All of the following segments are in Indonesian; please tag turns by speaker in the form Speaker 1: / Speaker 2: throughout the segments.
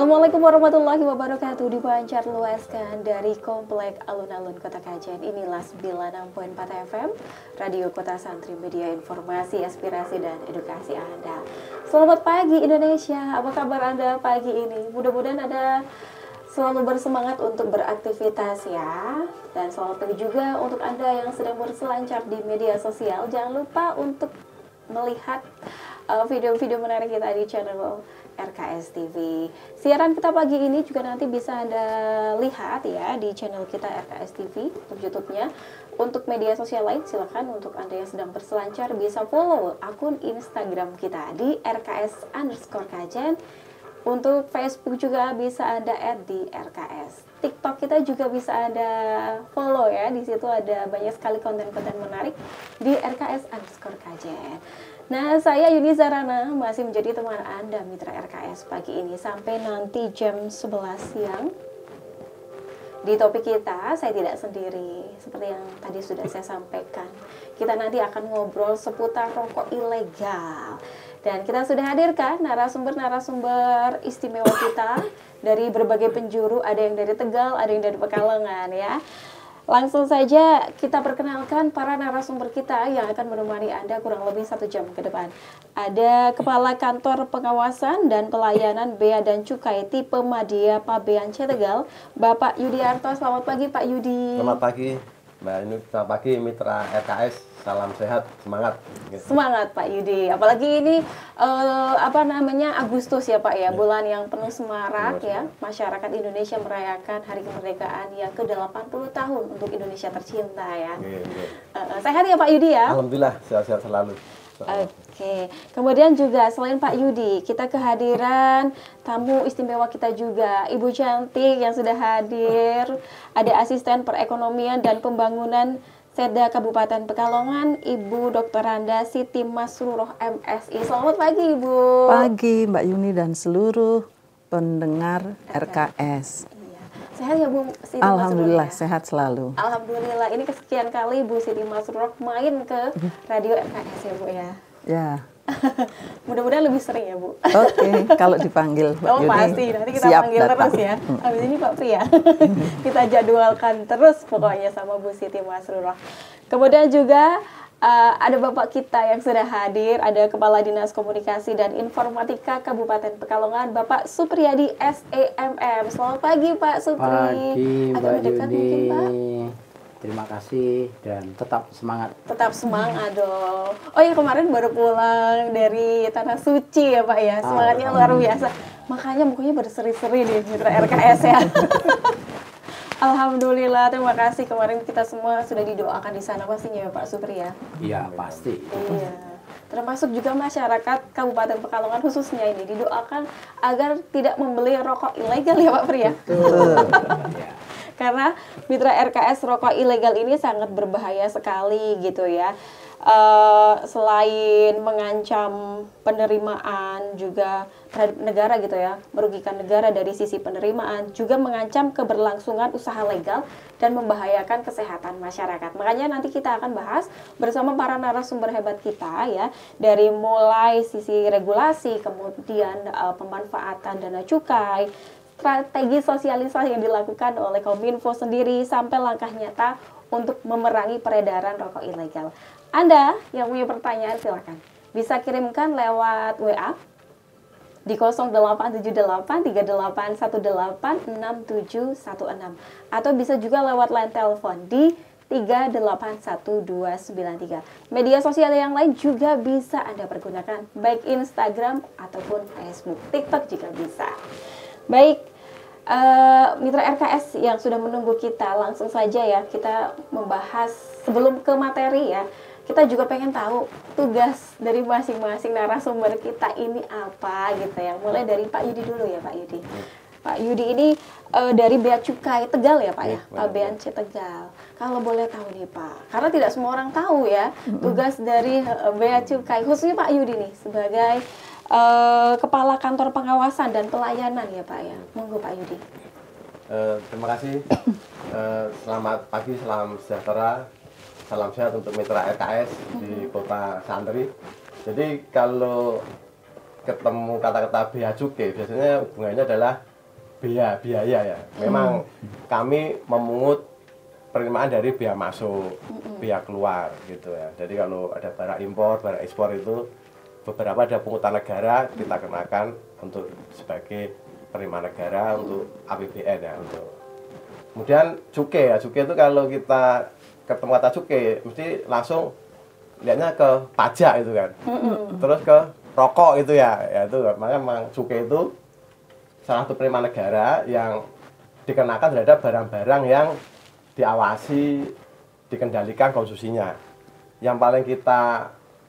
Speaker 1: Assalamualaikum warahmatullahi wabarakatuh. Dipancar luaskan dari Komplek Alun-Alun Kota Kajen. Inilah 96.4 FM Radio Kota Santri, media informasi, aspirasi, dan edukasi Anda. Selamat pagi Indonesia. Apa kabar Anda pagi ini? Mudah-mudahan Anda selalu bersemangat untuk beraktivitas ya. Dan selamat pagi juga untuk Anda yang sedang berselancar di media sosial. Jangan lupa untuk melihat video-video menarik kita di channel RKS TV. Siaran kita pagi ini juga nanti bisa Anda lihat ya di channel kita RKS TV untuk YouTube-nya. Untuk media sosial lain silakan untuk Anda yang sedang berselancar bisa follow akun Instagram kita di RKS_Kajen. Untuk Facebook juga bisa Anda add di RKS. TikTok kita juga bisa Anda follow ya. Di situ ada banyak sekali konten-konten menarik di RKS_Kajen. Nah, saya Yuni Zarana masih menjadi teman Anda Mitra RKS pagi ini sampai nanti jam 11 siang. Di topik kita, saya tidak sendiri. Seperti yang tadi sudah saya sampaikan, kita nanti akan ngobrol seputar rokok ilegal. Dan kita sudah hadirkan narasumber-narasumber istimewa kita dari berbagai penjuru. Ada yang dari Tegal, ada yang dari Pekalongan ya. Langsung saja kita perkenalkan para narasumber kita yang akan menemani Anda kurang lebih 1 jam ke depan. Ada Kepala Kantor Pengawasan dan Pelayanan Bea dan Cukai tipe Madya Pabean C Tegal, Bapak Yudiarto. Selamat pagi Pak Yudi.
Speaker 2: Selamat pagi Mbak Yuni, selamat pagi Mitra RKS. Salam sehat, semangat.
Speaker 1: Semangat Pak Yudi. Apalagi ini Agustus ya Pak ya, bulan yang penuh semarak ya. Masyarakat Indonesia merayakan Hari Kemerdekaan yang ke-80 tahun untuk Indonesia tercinta ya. Sehat ya Pak Yudi ya?
Speaker 2: Alhamdulillah, sehat-sehat selalu.
Speaker 1: Oke. Kemudian juga selain Pak Yudi, kita kehadiran tamu istimewa kita juga, Ibu cantik yang sudah hadir. Ada Asisten Perekonomian dan Pembangunan Seda Kabupaten Pekalongan, Ibu Dr. Randa Siti Masruroh MSI. Selamat pagi Ibu.
Speaker 3: Pagi Mbak Yuni dan seluruh pendengar RKS.
Speaker 1: Iya. Sehat ya Bu Siti
Speaker 3: Alhamdulillah
Speaker 1: Masruroh, ya?
Speaker 3: Sehat selalu.
Speaker 1: Alhamdulillah. Ini kesekian kali Bu Siti Masruroh main ke radio RKS ya Bu ya.
Speaker 3: Ya.
Speaker 1: Mudah-mudahan lebih sering ya Bu.
Speaker 3: Oke, kalau dipanggil Mbak Yuni.
Speaker 1: Pasti, nanti kita
Speaker 3: siap
Speaker 1: panggil
Speaker 3: datang.
Speaker 1: terus ya. Habis ini Pak Pri ya. Kita jadwalkan terus pokoknya sama Bu Siti Masruroh. Kemudian juga ada Bapak kita yang sudah hadir, ada Kepala Dinas Komunikasi dan Informatika Kabupaten Pekalongan, Bapak Supriyadi SEMM. Selamat pagi Pak Supri.
Speaker 4: Pagi Mbak
Speaker 1: mendekat
Speaker 4: Yuni.
Speaker 1: mungkin, Pak.
Speaker 4: Terima kasih dan tetap semangat.
Speaker 1: Tetap semangat dong. Oh ya, kemarin baru pulang dari Tanah Suci ya Pak ya. Semangatnya luar biasa. Makanya mukanya berseri-seri di Mitra RKS ya. Alhamdulillah, terima kasih. Kemarin kita semua sudah didoakan di sana pastinya ya Pak Supri ya.
Speaker 4: Iya, pasti.
Speaker 1: Iya. Termasuk juga masyarakat Kabupaten Pekalongan khususnya ini didoakan agar tidak membeli rokok ilegal ya Pak Pri ya.
Speaker 4: Ya.
Speaker 1: Karena Mitra RKS rokok ilegal ini sangat berbahaya sekali gitu ya. Selain mengancam penerimaan juga terhadap negara gitu ya, merugikan negara dari sisi penerimaan, juga mengancam keberlangsungan usaha legal dan membahayakan kesehatan masyarakat. Makanya nanti kita akan bahas bersama para narasumber hebat kita ya, dari mulai sisi regulasi, kemudian pemanfaatan dana cukai, strategi sosialisasi yang dilakukan oleh Kominfo sendiri, sampai langkah nyata untuk memerangi peredaran rokok ilegal. Anda yang punya pertanyaan silakan bisa kirimkan lewat WA di 087838186716 atau bisa juga lewat line telepon di 381293. Media sosial yang lain juga bisa Anda pergunakan, baik Instagram ataupun Facebook, TikTok juga bisa. Baik, Mitra RKS yang sudah menunggu kita, langsung saja ya kita membahas. Sebelum ke materi ya, kita juga pengen tahu tugas dari masing-masing narasumber kita ini apa gitu ya. Mulai dari Pak Yudi dulu ya Pak Yudi. Pak Yudi ini dari Bea Cukai Tegal ya Pak ya, Pabean C Tegal. Kalau boleh tahu nih Pak, karena tidak semua orang tahu ya tugas dari Bea Cukai, khususnya Pak Yudi nih sebagai Kepala Kantor Pengawasan dan Pelayanan ya Pak ya. Monggo Pak Yudi.
Speaker 2: Terima kasih. Selamat pagi, salam sejahtera, salam sehat untuk Mitra RKS di Kota Santri. Jadi kalau ketemu kata-kata bea cukai, biasanya hubungannya adalah biaya ya. Memang kami memungut penerimaan dari biaya masuk, biaya keluar gitu ya. Jadi kalau ada barang impor, barang ekspor itu beberapa ada pungutan negara kita kenakan untuk sebagai penerimaan negara untuk APBN ya untuk. Kemudian cukai ya, cukai itu kalau kita ketemu kata cukai mesti langsung lihatnya ke pajak itu kan. Terus ke rokok itu ya itu makanya memang cukai itu salah satu penerimaan negara yang dikenakan terhadap barang-barang yang diawasi, dikendalikan konsumsinya. Yang paling kita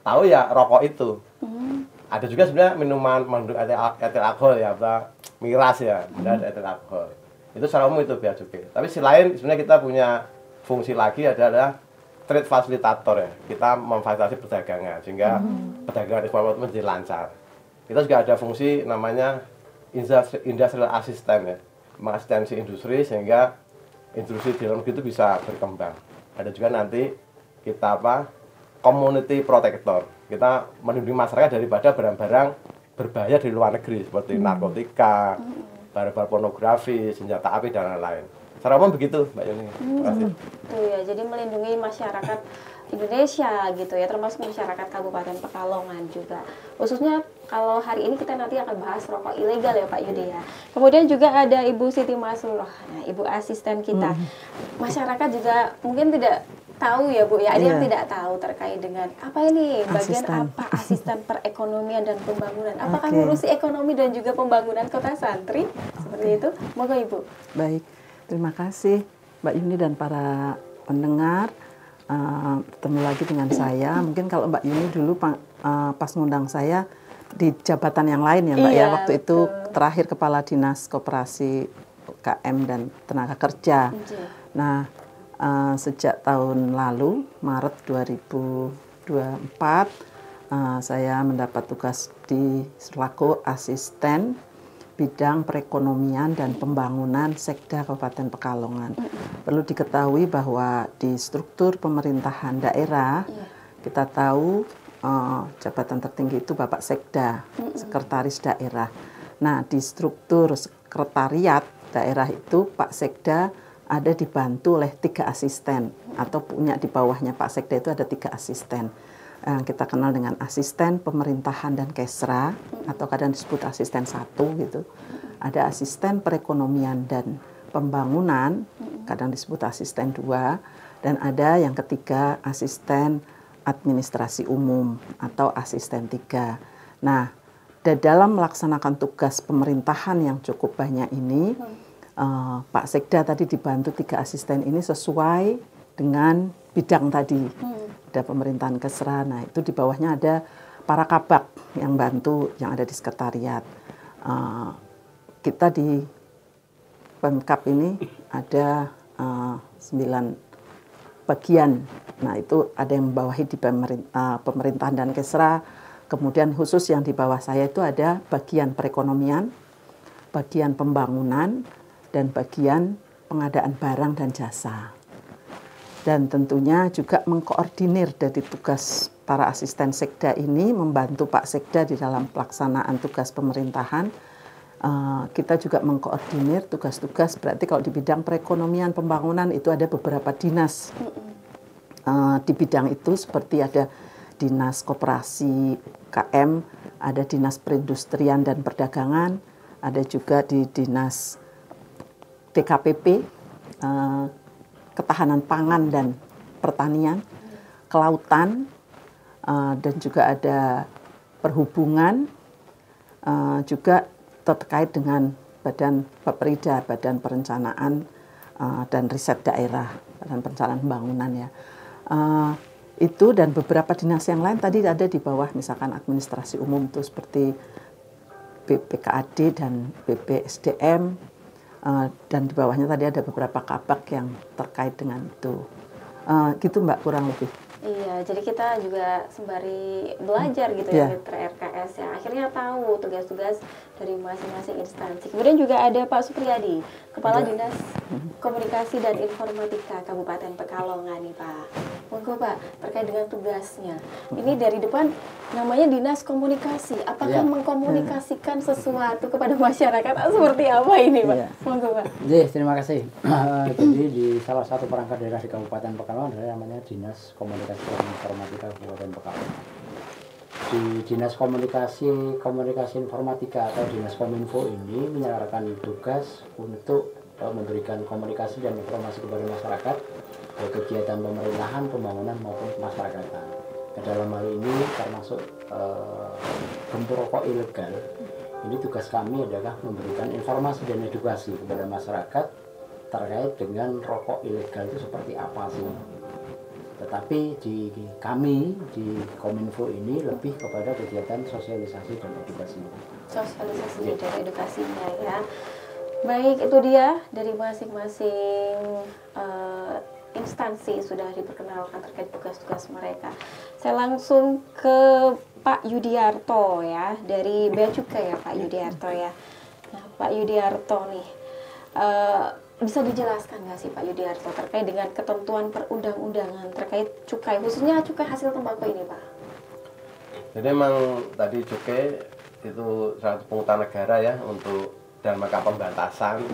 Speaker 2: tahu ya rokok itu. Ada juga sebenarnya minuman mengandung etil alkohol ya, apa miras ya, dan etil alkohol. Itu secara umum itu bea cukai. Tapi selain sebenarnya kita punya fungsi lagi adalah trade facilitator ya. Kita memfasilitasi perdagangan sehingga perdagangan ekspor itu menjadi lancar. Kita juga ada fungsi namanya industrial assistant ya, mengasistensi industri sehingga industri di dalam negeri itu bisa berkembang. Ada juga nanti kita community protector. Kita melindungi masyarakat daripada barang-barang berbahaya di luar negeri seperti narkotika, barang-barang pornografi, senjata api dan lain-lain. Secara umum begitu, Mbak Yuni. Terima kasih.
Speaker 1: Tuh ya, jadi melindungi masyarakat Indonesia gitu ya, termasuk masyarakat Kabupaten Pekalongan juga. Khususnya kalau hari ini kita nanti akan bahas rokok ilegal ya Pak Yudi ya. Kemudian juga ada Ibu Siti Masruroh, nah, Ibu asisten kita. Masyarakat juga mungkin tidak tahu ya Bu ya, ada yang tidak tahu terkait dengan apa ini bagian apa asisten perekonomian dan pembangunan. Apakah ngurusi ekonomi dan juga pembangunan Kota Santri seperti itu? Moga Ibu.
Speaker 3: Baik, terima kasih Mbak Yuni dan para pendengar. Bertemu lagi dengan saya. Mungkin kalau Mbak Yuni dulu pas ngundang saya di jabatan yang lain ya Mbak ya, waktu itu terakhir Kepala Dinas Koperasi UKM dan Tenaga Kerja. Nah, sejak tahun lalu, Maret 2024, saya mendapat tugas di selaku asisten bidang perekonomian dan pembangunan Sekda Kabupaten Pekalongan. Perlu diketahui bahwa di struktur pemerintahan daerah, kita tahu jabatan tertinggi itu Bapak Sekda, Sekretaris Daerah. Nah, di struktur sekretariat daerah itu Pak Sekda ada dibantu oleh 3 asisten atau punya di bawahnya Pak Sekda itu ada 3 asisten. Kita kenal dengan asisten pemerintahan dan kesra atau kadang disebut asisten 1 gitu. Ada asisten perekonomian dan pembangunan, kadang disebut asisten 2, dan ada yang ketiga asisten administrasi umum atau asisten 3. Nah, dalam melaksanakan tugas pemerintahan yang cukup banyak ini, Pak Sekda tadi dibantu 3 asisten ini sesuai dengan bidang tadi. Ada pemerintahan kesra, nah itu di bawahnya ada para kabak yang bantu yang ada di sekretariat. Kita di Pemkab ini ada 9 bagian. Nah itu ada yang membawahi di pemerintahan dan kesra. Kemudian khusus yang di bawah saya itu ada bagian perekonomian, bagian pembangunan, dan bagian pengadaan barang dan jasa. Dan tentunya juga mengkoordinir dari tugas para asisten Sekda ini, membantu Pak Sekda di dalam pelaksanaan tugas pemerintahan. Kita juga mengkoordinir tugas-tugas, berarti kalau di bidang perekonomian pembangunan itu ada beberapa dinas di bidang itu, seperti ada Dinas Koperasi KM, ada Dinas Perindustrian dan Perdagangan, ada juga di Dinas DKPP, Ketahanan Pangan dan Pertanian, Kelautan, dan juga ada Perhubungan, juga terkait dengan Badan Baperida, Badan Perencanaan dan Riset Daerah, Badan Perencanaan Pembangunan ya. Itu dan beberapa dinas yang lain tadi ada di bawah, misalkan administrasi umum itu seperti BPKAD dan BPSDM, dan di bawahnya tadi ada beberapa kabak yang terkait dengan itu. Gitu Mbak, kurang lebih.
Speaker 1: Iya, jadi kita juga sembari belajar gitu ya Mitra RKS ya. Akhirnya tahu tugas-tugas dari masing-masing instansi. Kemudian juga ada Pak Supriyadi, Kepala Dinas Komunikasi dan Informatika Kabupaten Pekalongan nih Pak. Monggo Pak, terkait dengan tugasnya. Ini dari depan namanya Dinas Komunikasi. Apakah
Speaker 4: Iya.
Speaker 1: mengkomunikasikan sesuatu kepada masyarakat atau seperti apa ini Pak?
Speaker 3: Iya.
Speaker 1: Monggo Pak.
Speaker 4: Terima kasih. Jadi di salah satu perangkat daerah di Kabupaten Pekalongan adalah namanya Dinas Komunikasi dan Informatika Kabupaten Pekalongan. Di Dinas Komunikasi Informatika atau Dinas Kominfo ini menyelenggarakan tugas untuk memberikan komunikasi dan informasi kepada masyarakat baik kegiatan pemerintahan, pembangunan maupun kemasyarakatan. Ke dalam hal ini termasuk gempur rokok ilegal. Ini tugas kami adalah memberikan informasi dan edukasi kepada masyarakat terkait dengan rokok ilegal itu seperti apa sih. Tetapi di kami di Kominfo ini lebih kepada kegiatan sosialisasi dan edukasi.
Speaker 1: Sosialisasi dan edukasinya ya. Baik, itu dia dari masing-masing instansi sudah diperkenalkan terkait tugas-tugas mereka. Saya langsung ke Pak Yudiarto ya, dari Bea Cukai ya Pak Yudiarto ya. Nah Pak Yudiarto nih, bisa dijelaskan nggak sih Pak Yudiarto terkait dengan ketentuan perundang-undangan terkait cukai, khususnya cukai hasil tembakau ini Pak?
Speaker 2: Jadi memang tadi cukai itu salah satu pungutan negara ya untuk dan maka pembatasan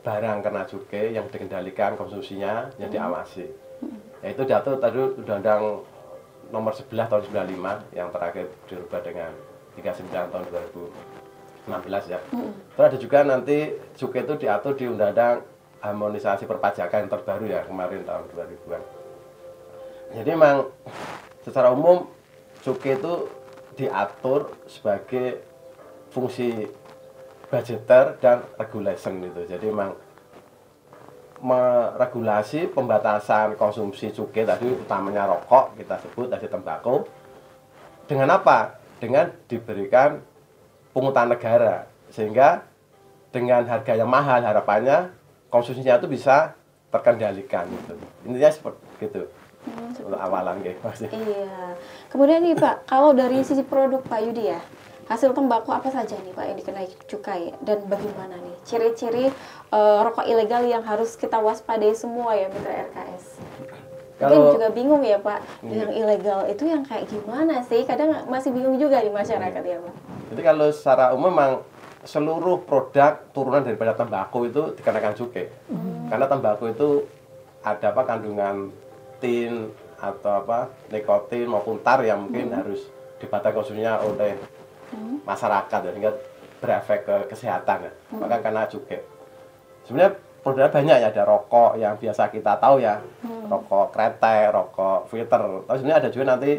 Speaker 2: barang kena cukai yang dikendalikan konsumsinya yang diawasi. Yaitu jatuh tadi Undang-Undang nomor 11 tahun 95 yang terakhir dirubah dengan 39 tahun 2016 ya. Terus ada juga nanti cukai itu diatur di Undang-Undang Harmonisasi Perpajakan yang terbaru ya kemarin tahun 2000-an. Jadi memang secara umum cukai itu diatur sebagai fungsi budgeter dan regulation itu. Jadi memang meregulasi pembatasan konsumsi cukai tadi utamanya rokok kita sebut tadi tembakau dengan apa? Dengan diberikan pungutan negara sehingga dengan harga yang mahal harapannya konsumsinya itu bisa terkendalikan gitu. Intinya seperti itu. Untuk awalan kayak pasti.
Speaker 1: Iya. Kemudian nih Pak, kalau dari sisi produk Pak Yudi ya, hasil tembakau apa saja nih Pak yang dikenai cukai dan bagaimana nih ciri-ciri rokok ilegal yang harus kita waspadai semua ya Mitra RKS? Mungkin juga bingung ya Pak, yang ilegal itu yang kayak gimana sih? Kadang masih bingung juga di masyarakat ya Pak.
Speaker 2: Jadi kalau secara umum memang seluruh produk turunan daripada tembakau itu dikenakan cukai. Karena tembakau itu ada apa kandungan tin atau apa nikotin maupun tar yang mungkin harus dibatasi konsumsinya oleh masyarakat ya, sehingga berefek ke kesehatan ya. Maka kena cukai. Sebenarnya produknya banyak ya, ada rokok yang biasa kita tahu ya, rokok kretek, rokok filter. Tapi sebenarnya ada juga nanti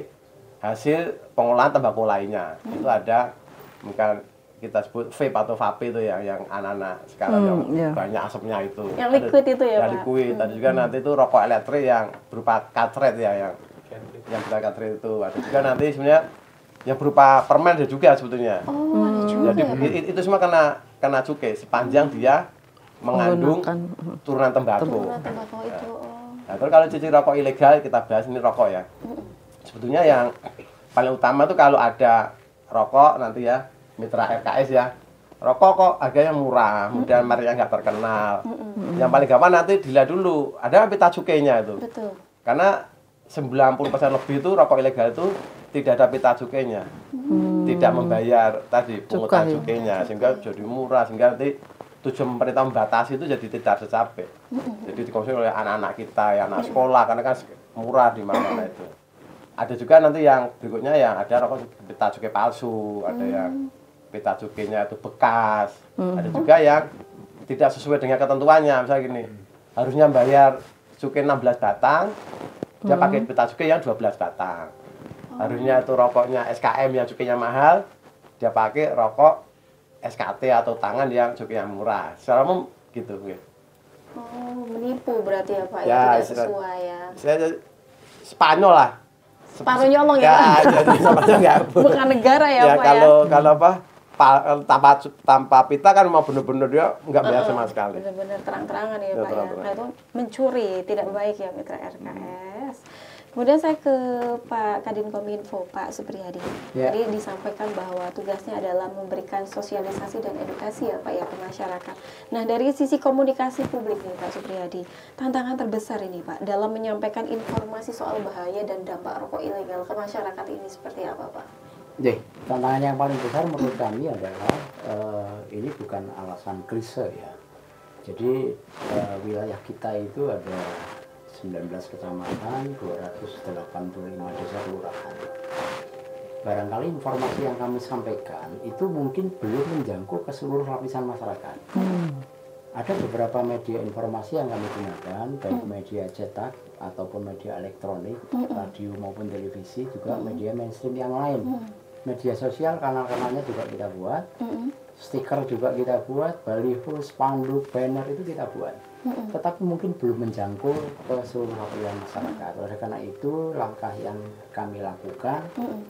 Speaker 2: hasil pengolahan tembakau lainnya. Itu ada mungkin kita sebut vape atau vape itu ya, yang anak-anak sekarang yang banyak asapnya itu.
Speaker 1: Yang liquid itu ya Pak?
Speaker 2: Yang liquid. Tadi juga nanti itu rokok elektrik yang berupa cartridge ya, yang kita cartridge itu. Ada juga nanti sebenarnya yang berupa permen ada juga sebetulnya.
Speaker 1: Oh, ada juga.
Speaker 2: Jadi
Speaker 1: Ya,
Speaker 2: itu semua kena cukai sepanjang dia mengandung turunan tembakau.
Speaker 1: turunan tembakau itu.
Speaker 2: Nah, terus kalau ciri rokok ilegal kita bahas ini rokok ya. Sebetulnya yang paling utama tuh kalau ada rokok nanti ya Mitra RKS ya, rokok kok harganya murah, kemudian mereknya nggak terkenal. Yang paling gampang nanti dilihat dulu ada pita cukainya itu.
Speaker 1: Betul.
Speaker 2: Karena 90% lebih itu rokok ilegal itu tidak ada pita cukainya, tidak membayar tadi pungutan cukainya, sehingga jadi murah, sehingga nanti tujuan pemerintah membatasi itu jadi tidak tercapai. Jadi dikonsumsi oleh anak-anak kita, ya anak sekolah, karena kan murah di mana-mana itu. Ada juga nanti yang berikutnya yang ada rokok pita cukai palsu, ada yang pita cukainya itu bekas, ada juga yang tidak sesuai dengan ketentuannya. Misalnya gini, harusnya bayar cukai 16 batang, dia pakai pita cukai yang 12 batang. Harusnya itu rokoknya SKM yang cukainya mahal, dia pakai rokok SKT atau tangan yang cukainya murah. Secara umum gitu.
Speaker 1: Oh, menipu berarti ya Pak,
Speaker 2: Ya,
Speaker 1: tidak sesuai ya.
Speaker 2: Spanyol lah.
Speaker 1: Separuh nyolong ya Pak?
Speaker 2: Jadi Spanyol nggak.
Speaker 1: Bukan negara ya Pak
Speaker 2: kalau apa tanpa pita kan mau bener-bener dia nggak bayar sama sekali.
Speaker 1: Benar-benar terang-terangan ya Pak ya. Nah itu mencuri, tidak baik ya Mitra RKS. Kemudian saya ke Pak Kadinkominfo, Pak Supriyadi.
Speaker 4: Ya.
Speaker 1: Tadi disampaikan bahwa tugasnya adalah memberikan sosialisasi dan edukasi ya Pak ya ke masyarakat. Nah dari sisi komunikasi publik nih Pak Supriyadi, tantangan terbesar ini Pak dalam menyampaikan informasi soal bahaya dan dampak rokok ilegal ke masyarakat ini seperti apa Pak?
Speaker 4: Tantangan yang paling besar menurut kami adalah ini bukan alasan klise ya. Jadi wilayah kita itu ada 19 kecamatan, 285 desa kelurahan. Barangkali informasi yang kami sampaikan itu mungkin belum menjangkau ke seluruh lapisan masyarakat. Ada beberapa media informasi yang kami gunakan, baik media cetak ataupun media elektronik, radio maupun televisi, juga media mainstream yang lain. Media sosial, kanal-kanalnya juga kita buat, stiker juga kita buat, baliho, spanduk, banner itu kita buat. Tetapi mungkin belum menjangkau ke seluruh lapisan masyarakat. Oleh karena itu langkah yang kami lakukan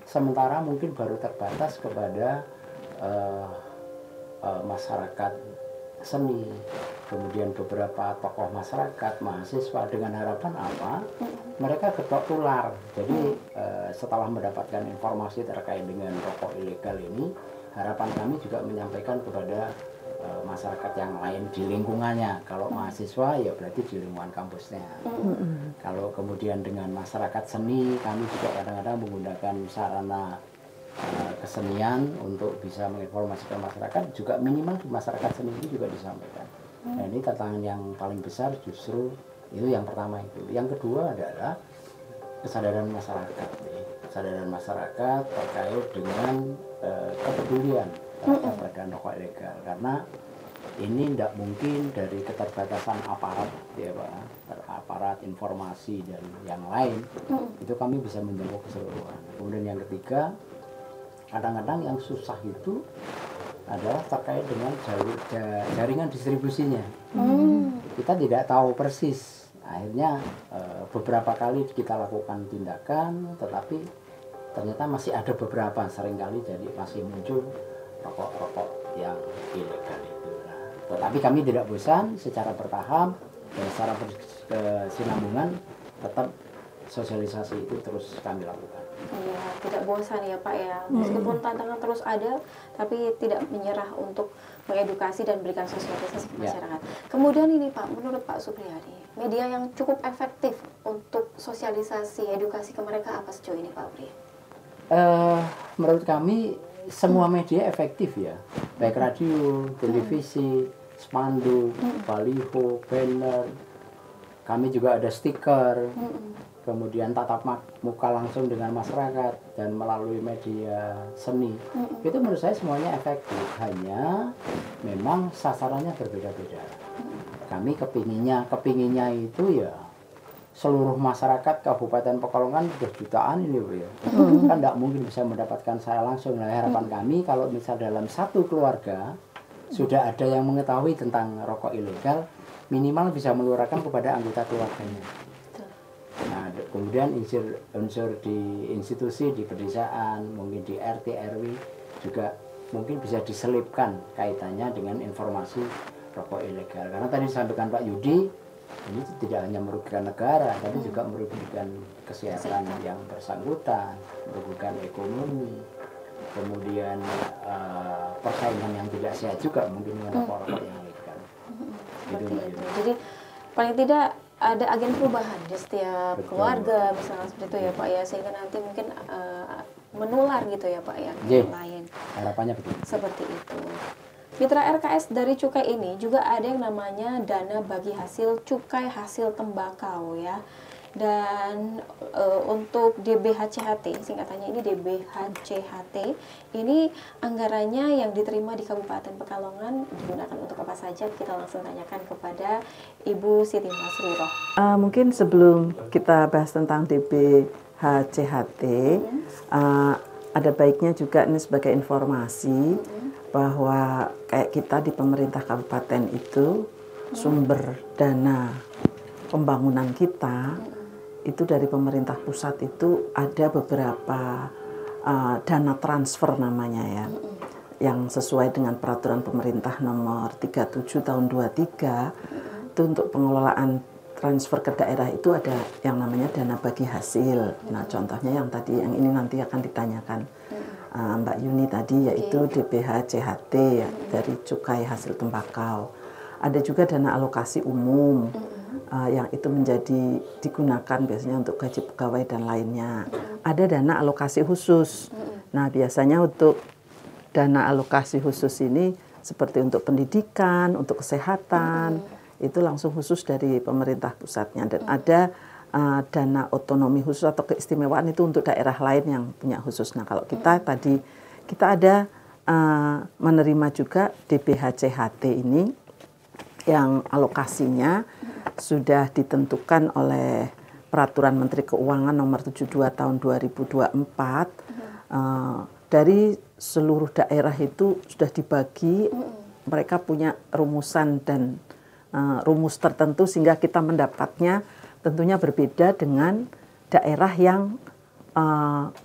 Speaker 4: sementara mungkin baru terbatas kepada masyarakat seni, kemudian beberapa tokoh masyarakat, mahasiswa, dengan harapan apa? Mereka getok tular. Jadi setelah mendapatkan informasi terkait dengan rokok ilegal ini, harapan kami juga menyampaikan kepada masyarakat yang lain di lingkungannya. Kalau mahasiswa ya berarti di lingkungan kampusnya. Kalau kemudian dengan masyarakat seni, kami juga kadang-kadang menggunakan sarana kesenian untuk bisa menginformasikan masyarakat, juga minimal di masyarakat seni ini juga disampaikan. Nah ini tantangan yang paling besar justru itu yang pertama itu. Yang kedua adalah kesadaran masyarakat. Kesadaran masyarakat terkait dengan kepedulian terhadap badan rokok ilegal, karena ini tidak mungkin dari keterbatasan aparat ya Pak, aparat informasi dan yang lain itu kami bisa menjangkau keseluruhan. Kemudian yang ketiga, kadang-kadang yang susah itu adalah terkait dengan jaringan distribusinya. Kita tidak tahu persis. Akhirnya beberapa kali kita lakukan tindakan, tetapi ternyata masih ada beberapa, seringkali jadi masih muncul rokok-rokok yang ilegal itu. Nah, tetapi kami tidak bosan, secara bertahap dan secara berkesinambungan tetap sosialisasi itu terus kami lakukan.
Speaker 1: Iya, tidak bosan ya Pak ya. Meskipun tantangan terus ada, tapi tidak menyerah untuk mengedukasi dan berikan sosialisasi ke masyarakat. Kemudian ini Pak, menurut Pak Supriyadi, media yang cukup efektif untuk sosialisasi edukasi ke mereka apa sejauh ini Pak Pri?
Speaker 4: Menurut kami semua media efektif ya, baik radio, televisi, spanduk, baliho, banner. Kami juga ada stiker, kemudian tatap muka langsung dengan masyarakat dan melalui media seni. Itu menurut saya semuanya efektif, hanya memang sasarannya berbeda-beda. Kami kepinginnya itu ya seluruh masyarakat Kabupaten Pekalongan berjutaan ini ya. Kan tidak mungkin bisa mendapatkan saya langsung. Nah, harapan kami kalau misal dalam satu keluarga sudah ada yang mengetahui tentang rokok ilegal, minimal bisa meluarkan kepada anggota keluarganya. Nah, kemudian unsur di institusi, di pedesaan, mungkin di RT RW juga mungkin bisa diselipkan kaitannya dengan informasi rokok ilegal. Karena tadi disampaikan Pak Yudi, ini tidak hanya merugikan negara, tapi juga merugikan kesehatan yang bersangkutan, merugikan ekonomi, kemudian persaingan yang tidak sehat juga mungkin dengan rokok yang ilegal. Gitu,
Speaker 1: jadi paling tidak ada agen perubahan di setiap keluarga, misalnya seperti itu ya Pak ya, sehingga nanti mungkin menular gitu ya Pak ya, yang lain.
Speaker 4: Harapannya begitu.
Speaker 1: Seperti itu. Mitra RKS dari cukai ini juga ada yang namanya dana bagi hasil cukai hasil tembakau ya. Dan untuk DBHCHT, singkatannya ini DBHCHT, ini anggarannya yang diterima di Kabupaten Pekalongan digunakan untuk apa saja? Kita langsung tanyakan kepada Ibu Siti Masruroh.
Speaker 3: Mungkin sebelum kita bahas tentang DBHCHT, ada baiknya juga ini sebagai informasi bahwa kayak kita di pemerintah kabupaten itu sumber dana pembangunan kita itu dari pemerintah pusat itu ada beberapa dana transfer namanya ya, yang sesuai dengan peraturan pemerintah nomor 37 tahun 23 itu untuk pengelolaan transfer ke daerah itu ada yang namanya dana bagi hasil. Nah, contohnya yang tadi, yang ini nanti akan ditanyakan Mbak Yuni tadi, yaitu DPH CHT ya, dari cukai hasil tembakau. Ada juga dana alokasi umum yang itu digunakan biasanya untuk gaji pegawai dan lainnya. Ada dana alokasi khusus. Nah, biasanya untuk dana alokasi khusus ini seperti untuk pendidikan, untuk kesehatan, itu langsung khusus dari pemerintah pusatnya. Dan ada dana otonomi khusus atau keistimewaan itu untuk daerah lain yang punya khusus. Nah, kalau kita tadi, kita ada menerima juga DPH CHT ini yang alokasinya sudah ditentukan oleh Peraturan Menteri Keuangan nomor 72 tahun 2024. Dari seluruh daerah itu sudah dibagi, mereka punya rumusan dan rumus tertentu sehingga kita mendapatnya tentunya berbeda dengan daerah yang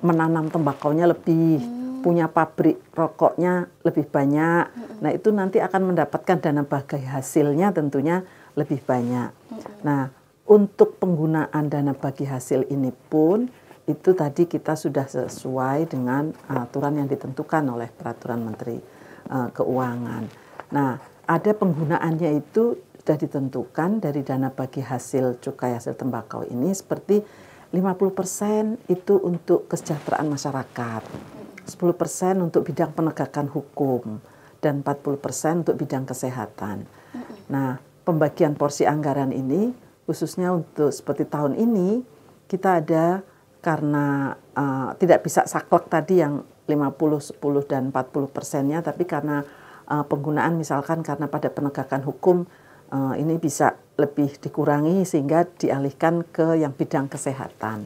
Speaker 3: menanam tembakaunya lebih, punya pabrik rokoknya lebih banyak. Nah, itu nanti akan mendapatkan dana bagi hasilnya tentunya lebih banyak. Nah, untuk penggunaan dana bagi hasil ini pun itu tadi kita sudah sesuai dengan aturan yang ditentukan oleh Peraturan Menteri Keuangan. Nah, ada penggunaannya itu sudah ditentukan dari dana bagi hasil cukai hasil tembakau ini seperti 50% itu untuk kesejahteraan masyarakat, 10% untuk bidang penegakan hukum, dan 40% untuk bidang kesehatan. Nah, pembagian porsi anggaran ini khususnya untuk seperti tahun ini kita ada, karena tidak bisa saklek tadi yang 50, 10, dan 40%-nya, tapi karena penggunaan misalkan karena pada penegakan hukum ini bisa lebih dikurangi sehingga dialihkan ke yang bidang kesehatan.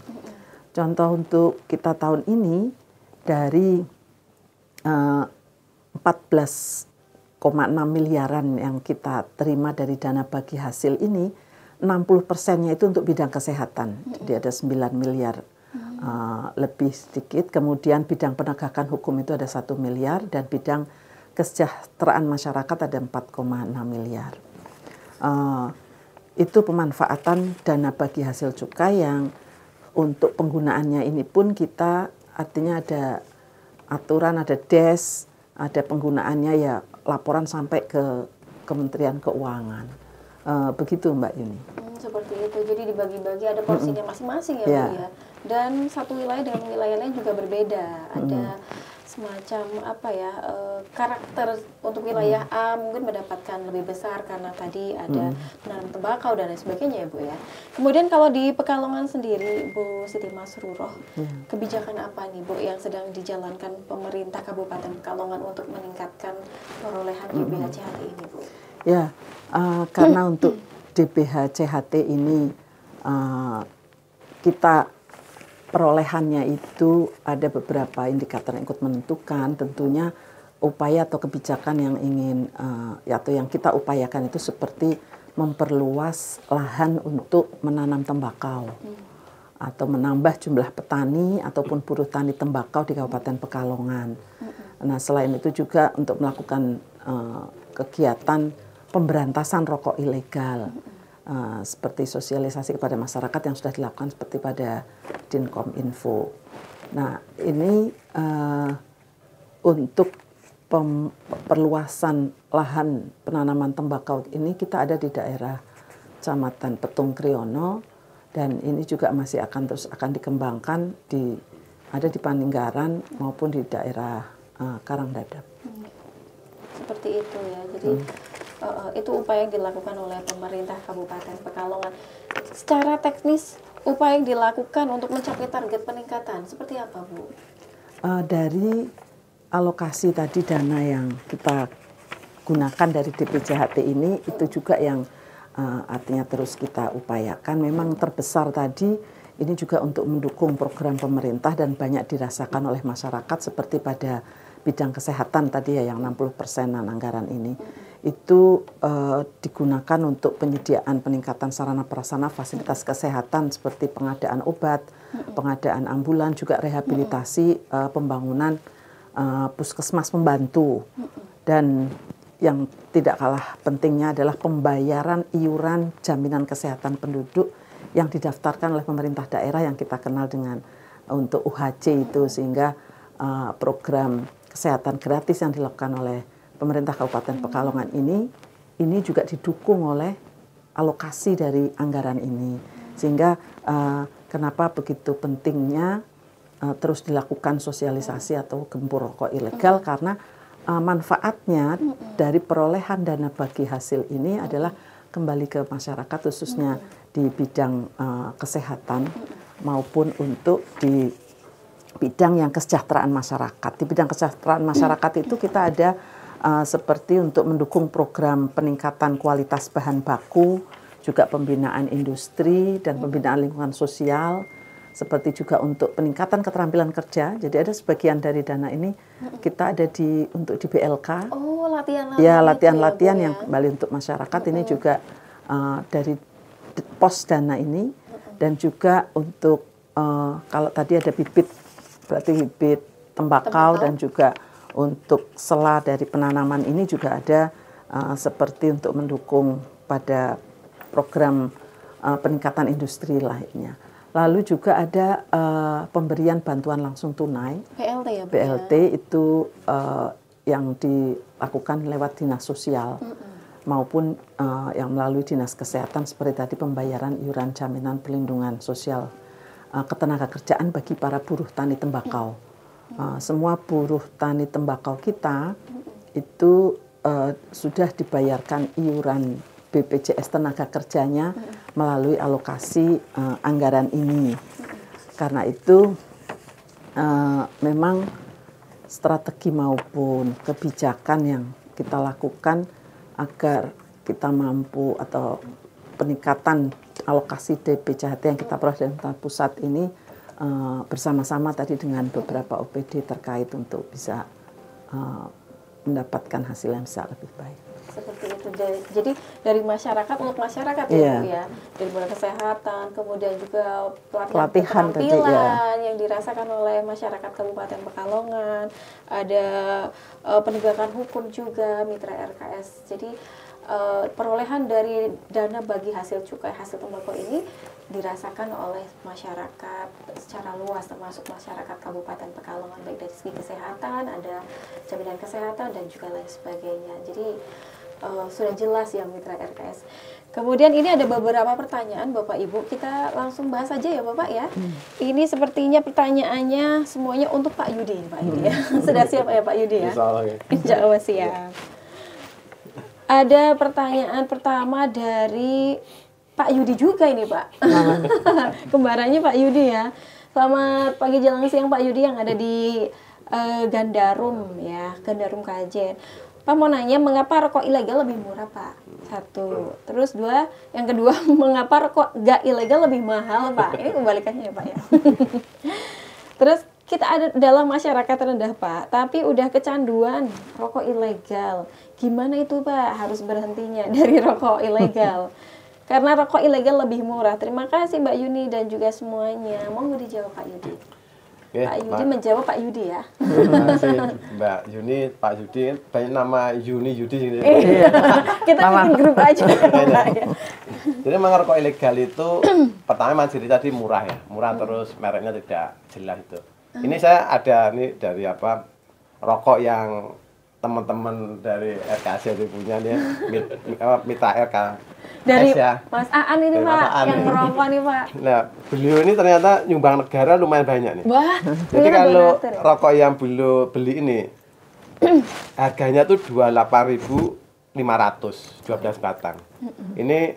Speaker 3: Contoh untuk kita tahun ini dari 14,6 miliaran yang kita terima dari dana bagi hasil ini, 60%-nya itu untuk bidang kesehatan. Jadi ada 9 miliar lebih sedikit. Kemudian bidang penegakan hukum itu ada 1 miliar dan bidang kesejahteraan masyarakat ada 4,6 miliar. Itu pemanfaatan dana bagi hasil cukai yang untuk penggunaannya ini pun kita artinya ada aturan, ada DES, ada penggunaannya ya laporan sampai ke Kementerian Keuangan. Begitu Mbak Yuni.
Speaker 1: Seperti itu, jadi dibagi-bagi ada porsinya masing-masing ya Bu ya. Dan satu wilayah dengan wilayah lain juga berbeda. Ada semacam karakter untuk wilayah A mungkin mendapatkan lebih besar karena tadi ada menanam tembakau dan lain sebagainya ya Bu ya. Kemudian kalau di Pekalongan sendiri Bu Siti Masruroh, kebijakan apa nih Bu yang sedang dijalankan pemerintah Kabupaten Pekalongan untuk meningkatkan perolehan DPH CHT ini Bu?
Speaker 3: Ya, karena untuk DPH CHT ini kita perolehannya itu ada beberapa indikator yang ikut menentukan. Tentunya upaya atau kebijakan yang ingin atau yang kita upayakan itu seperti memperluas lahan untuk menanam tembakau atau menambah jumlah petani ataupun buruh tani tembakau di Kabupaten Pekalongan. Nah, selain itu juga untuk melakukan kegiatan pemberantasan rokok ilegal. Seperti sosialisasi kepada masyarakat yang sudah dilakukan seperti pada Dinkominfo. Nah, ini untuk perluasan lahan penanaman tembakau ini kita ada di daerah Kecamatan Petung Kriono dan ini juga masih akan dikembangkan ada di Paninggaran maupun di daerah Karangdadap.
Speaker 1: Seperti itu ya. Jadi itu upaya yang dilakukan oleh pemerintah Kabupaten Pekalongan. Secara teknis, upaya yang dilakukan untuk mencapai target peningkatan seperti apa, Bu?
Speaker 3: Dari alokasi tadi dana yang kita gunakan dari DPCHT ini, itu juga yang artinya terus kita upayakan. Memang terbesar tadi ini juga untuk mendukung program pemerintah dan banyak dirasakan oleh masyarakat seperti pada bidang kesehatan tadi ya yang 60%-an anggaran ini. Itu digunakan untuk penyediaan peningkatan sarana prasarana fasilitas kesehatan seperti pengadaan obat, pengadaan ambulan, juga rehabilitasi, pembangunan puskesmas pembantu. Dan yang tidak kalah pentingnya adalah pembayaran iuran jaminan kesehatan penduduk yang didaftarkan oleh pemerintah daerah yang kita kenal dengan untuk UHC itu, sehingga program kesehatan gratis yang dilakukan oleh pemerintah Kabupaten Pekalongan ini juga didukung oleh alokasi dari anggaran ini, sehingga kenapa begitu pentingnya terus dilakukan sosialisasi atau gempur rokok ilegal, karena manfaatnya dari perolehan dana bagi hasil ini adalah kembali ke masyarakat, khususnya di bidang kesehatan maupun untuk di bidang yang kesejahteraan masyarakat. Di bidang kesejahteraan masyarakat itu kita ada seperti untuk mendukung program peningkatan kualitas bahan baku, juga pembinaan industri dan pembinaan lingkungan sosial, seperti juga untuk peningkatan keterampilan kerja. Jadi ada sebagian dari dana ini kita ada untuk di BLK.
Speaker 1: Oh, latihan-latihan.
Speaker 3: Ya, latihan-latihan yang kembali untuk masyarakat. Ini juga dari pos dana ini, dan juga untuk kalau tadi ada bibit, berarti bibit tembakau, dan juga untuk sela dari penanaman ini juga ada seperti untuk mendukung pada program peningkatan industri lainnya. Lalu juga ada pemberian bantuan langsung tunai,
Speaker 1: BLT ya, Bu?
Speaker 3: BLT itu yang dilakukan lewat dinas sosial maupun yang melalui dinas kesehatan, seperti tadi pembayaran iuran jaminan perlindungan sosial ketenaga kerjaan bagi para buruh tani tembakau. Semua buruh tani tembakau kita itu sudah dibayarkan iuran BPJS tenaga kerjanya melalui alokasi anggaran ini. Karena itu memang strategi maupun kebijakan yang kita lakukan agar kita mampu, atau peningkatan alokasi DPJHT yang kita peroleh dari pemerintah pusat ini bersama-sama tadi dengan beberapa OPD terkait untuk bisa mendapatkan hasil yang bisa lebih baik.
Speaker 1: Seperti itu. Jadi dari masyarakat untuk masyarakat ya, Bu ya. Dari mulai kesehatan, kemudian juga pelatihan keterampilan yang dirasakan oleh masyarakat Kabupaten Pekalongan. Ada penegakan hukum juga, mitra RKS. Jadi perolehan dari dana bagi hasil cukai hasil tembakau ini dirasakan oleh masyarakat secara luas, termasuk masyarakat Kabupaten Pekalongan, baik dari segi kesehatan, ada jaminan kesehatan dan juga lain sebagainya. Jadi sudah jelas ya mitra RKS. Kemudian ini ada beberapa pertanyaan Bapak Ibu, kita langsung bahas aja ya Bapak ya. Ini sepertinya pertanyaannya semuanya untuk Pak Yudi, Pak Yudi ya. Sudah siap ya Pak Yudi ya? Insya Allah siap. Ada pertanyaan pertama dari Pak Yudi juga ini Pak. Kembarannya Pak Yudi ya. Selamat pagi jelang siang Pak Yudi yang ada di Gandarum ya, Gandarum Kajen. Pak mau nanya, mengapa rokok ilegal lebih murah Pak? Satu. Terus yang kedua, mengapa rokok gak ilegal lebih mahal Pak? Ini kebalikannya ya Pak ya. Terus kita ada dalam masyarakat rendah Pak, tapi udah kecanduan rokok ilegal. Gimana itu Pak? Harus berhentinya dari rokok ilegal. Karena rokok ilegal lebih murah. Terima kasih Mbak Yuni dan juga semuanya. Mau dijawab Pak Yudi? Oke, Pak Yudi menjawab Pak Yudi ya.
Speaker 2: Terima kasih Mbak Yuni, Pak Yudi, banyak nama Yuni, Yudi sini.
Speaker 1: Kita bikin grup aja.
Speaker 2: Jadi memang rokok ilegal itu pertama ciri tadi murah ya, murah terus mereknya tidak jelas itu. Ini saya ada nih dari rokok yang teman-teman dari RKS yang punya nih, mitra RK.
Speaker 1: Dari
Speaker 2: ya.
Speaker 1: Mas Aan ini Pak, yang merokok nih Pak.
Speaker 2: Nah, beliau ini ternyata nyumbang negara lumayan banyak nih.
Speaker 1: Wah,
Speaker 2: jadi kalau rokok yang beliau beli ini harganya tuh 28.500, 12 batang. Ini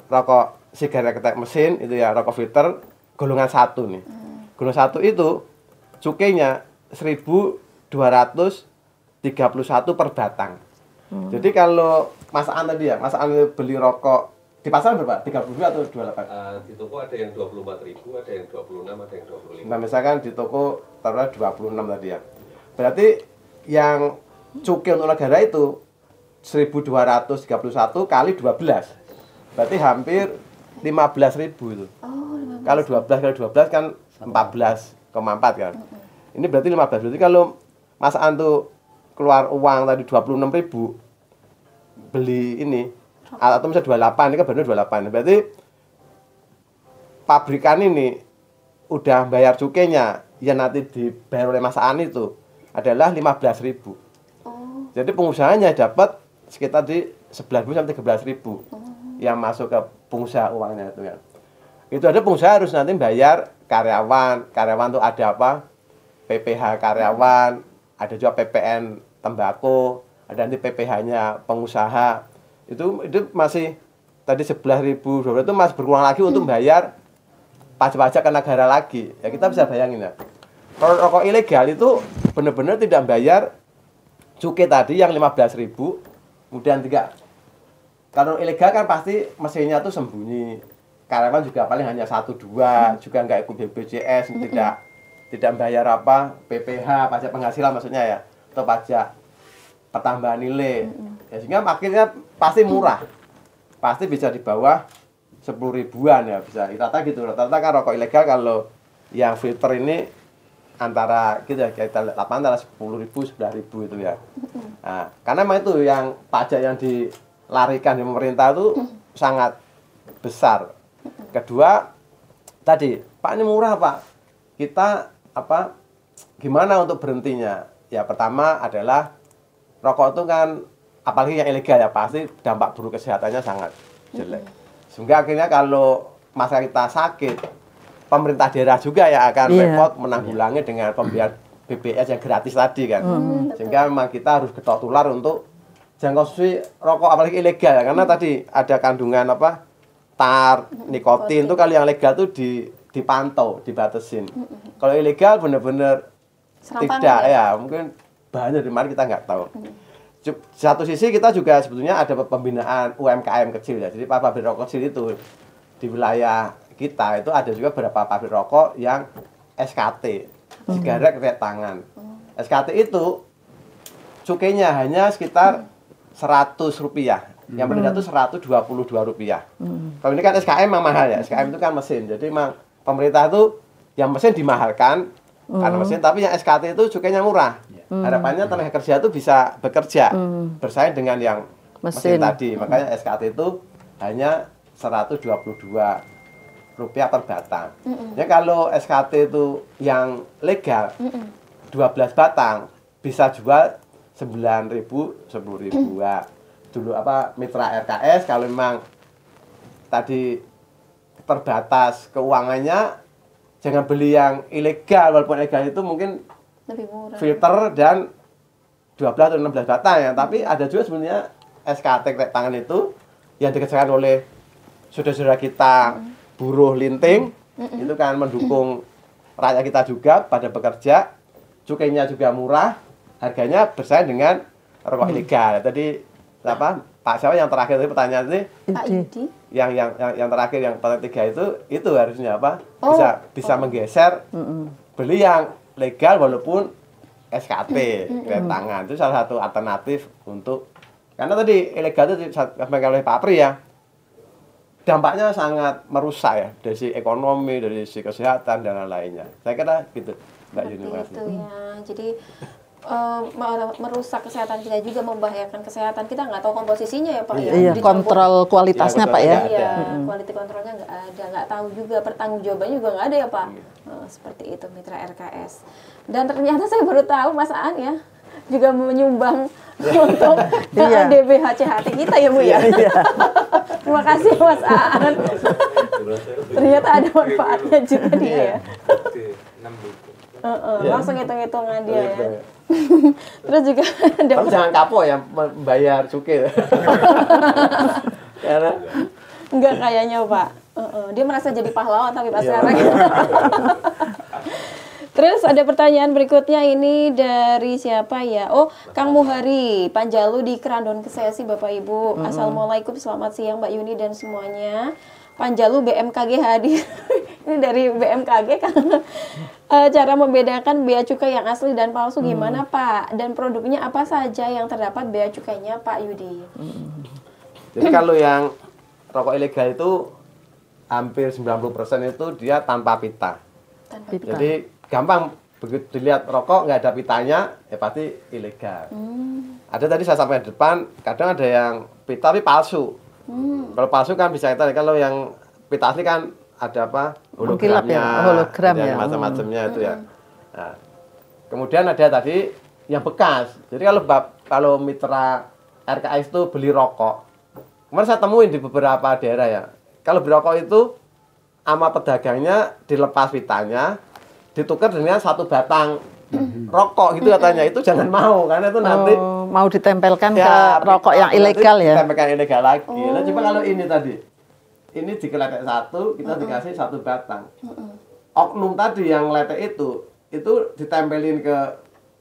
Speaker 2: rokok sigaret ketek mesin itu ya, rokok filter golongan 1 nih. Golongan 1 itu cukainya 1.231 per batang. Jadi kalau Mas An tadi ya, Mas An beli rokok di pasar berapa? 32 atau 28?
Speaker 5: Di toko ada yang 24.000, ada yang 26, ada yang 25.
Speaker 2: Nah, misalkan di toko taruhlah 26 tadi ya. Berarti yang cukai untuk negara itu 1.231 kali 12. Berarti hampir 15.000 itu.
Speaker 1: Oh, 15.
Speaker 2: Kalau 12 kali 12 kan 14,4 kan. Ini berarti 15. Berarti kalau Mas An tuh keluar uang tadi 26.000, beli ini atau misalnya 28, ini kan baru 28. Berarti pabrikan ini udah bayar cukainya yang nanti dibayar oleh Mas Aan itu adalah 15.000. Jadi pengusahanya dapat sekitar di 11.000 sampai 13.000 yang masuk ke pengusaha uangnya itu ya. Itu ada pengusaha harus nanti bayar karyawan tuh ada apa? PPH karyawan, ada juga PPN tembakau, ada nanti PPH-nya pengusaha. Itu masih tadi 11.000 itu masih berkurang lagi untuk bayar pajak-pajak ke negara lagi. Ya kita bisa bayangin ya. Kalau rokok ilegal itu benar-benar tidak bayar cukai tadi yang 15.000, kemudian tidak. Kalau ilegal kan pasti mesinnya tuh sembunyi. Karyawan juga paling hanya 1-2, juga nggak ikut BPJS, tidak bayar apa PPH, pajak penghasilan maksudnya ya, atau pajak pertambahan nilai. Ya, sehingga akhirnya pasti murah. Pasti bisa di bawah 10.000-an ya bisa. Rata-rata gitu. Rata-rata kan rokok ilegal kalau yang filter ini antara gitu ya, kita lihat antara 10.000 11.000 itu ya. Nah, karena memang itu yang pajak yang dilarikan di pemerintah itu sangat besar. Kedua tadi, Pak ini murah Pak. Kita apa? Gimana untuk berhentinya? Ya pertama adalah rokok itu kan apalagi yang ilegal ya pasti dampak buruk kesehatannya sangat jelek. Sehingga akhirnya kalau masyarakat kita sakit, pemerintah daerah juga ya akan repot menanggulangi dengan pemberian BPS yang gratis tadi kan. Sehingga memang kita harus getok tular untuk jangan konsumsi rokok apalagi ilegal ya. Karena tadi ada kandungan apa? Tar, nikotin itu kalau yang legal tuh dipantau, dibatasin. Kalau ilegal benar-benar tidak ya, mungkin bahannya dari mana kita nggak tahu. Satu sisi kita juga sebetulnya ada pembinaan UMKM kecil ya. Jadi pabrik rokok kecil itu di wilayah kita itu ada juga beberapa pabrik rokok yang SKT, sigaret ketek tangan. SKT itu cukainya hanya sekitar Rp100. Yang beredar itu Rp122. Kalau ini kan SKM memang mahal ya. SKM itu kan mesin. Jadi memang pemerintah itu yang mesin dimahalkan karena mesin, tapi yang SKT itu cukainya murah. Harapannya tenaga kerja itu bisa bekerja bersaing dengan yang mesin tadi. Makanya SKT itu hanya Rp122 per batang. Ya kalau SKT itu yang legal 12 batang bisa jual 9.000, 10.000. Dulu apa mitra RKS kalau memang tadi terbatas keuangannya jangan beli yang ilegal, walaupun ilegal itu mungkin
Speaker 1: lebih murah.
Speaker 2: Filter dan 12 atau 16 batang ya, tapi ada juga sebenarnya SKT ketek tangan itu yang dikerjakan oleh saudara-saudara kita buruh linting, itu kan mendukung rakyat kita juga pada bekerja, cukainya juga murah, harganya bersaing dengan rokok ilegal. Tadi apa Pak siapa yang terakhir tadi pertanyaan ini
Speaker 1: Pak Yudi
Speaker 2: yang terakhir yang pertanyaan 3 itu harusnya apa bisa menggeser beli yang legal walaupun SKT ketek tangan itu salah satu alternatif untuk karena tadi ilegal itu sampai oleh Pak Pri ya dampaknya sangat merusak ya dari sisi ekonomi, dari sisi kesehatan dan lain-lainnya. Saya kira gitu Mbak Yuni.
Speaker 1: Itu ya jadi merusak kesehatan kita juga, membahayakan kesehatan kita, nggak tahu komposisinya ya Pak ya.
Speaker 3: Iya, kontrol kualitasnya Pak ya.
Speaker 1: Iya, kualitas kontrolnya nggak ada, nggak tahu juga pertanggungjawabannya juga nggak ada ya Pak. Seperti itu mitra RKS. Dan ternyata saya baru tahu Mas Aan ya juga menyumbang untuk DBHCHT kita ya Bu ya. Terima kasih Mas Aan. Ternyata ada manfaatnya juga dia ya. Langsung hitung-hitungan dia ya. Terus juga ada
Speaker 2: jangan kapok ya membayar cukai. Karena
Speaker 1: enggak kayaknya Pak. Dia merasa jadi pahlawan tapi pas sekarang. Terus ada pertanyaan berikutnya ini dari siapa ya? Oh, Kang Muhari, Panjalu di Kerandon Kesesi Bapak Ibu. Assalamualaikum, selamat siang Mbak Yuni dan semuanya. Panjalu BMKG hadir. Ini dari BMKG kan. Cara membedakan bea cukai yang asli dan palsu gimana Pak? Dan produknya apa saja yang terdapat bea cukainya Pak Yudi?
Speaker 2: Jadi kalau yang rokok ilegal itu hampir 90% itu dia tanpa pita. Jadi gampang begitu dilihat rokok nggak ada pitanya ya pasti ilegal. ada tadi saya sampaikan di depan, kadang ada yang pita tapi palsu. Kalau palsu kan bisa kita, kalau yang pita asli kan ada apa?
Speaker 3: Mengkilap ya,
Speaker 2: Hologramnya,
Speaker 3: hologram
Speaker 2: ada
Speaker 3: ya.
Speaker 2: macam-macamnya itu ya. Nah, kemudian ada tadi yang bekas. Jadi kalau mitra RKS itu beli rokok, kemarin saya temuin di beberapa daerah ya. Kalau beli rokok itu sama pedagangnya dilepas pitanya, ditukar dengan satu batang rokok gitu katanya. Itu jangan mau karena itu nanti
Speaker 3: mau ditempelkan
Speaker 2: ya,
Speaker 3: ke rokok yang ilegal ya.
Speaker 2: ditempelkan ilegal lagi. Nah, coba kalau ini tadi, ini dikeletek satu, kita dikasih satu batang. Oknum tadi yang letek itu ditempelin ke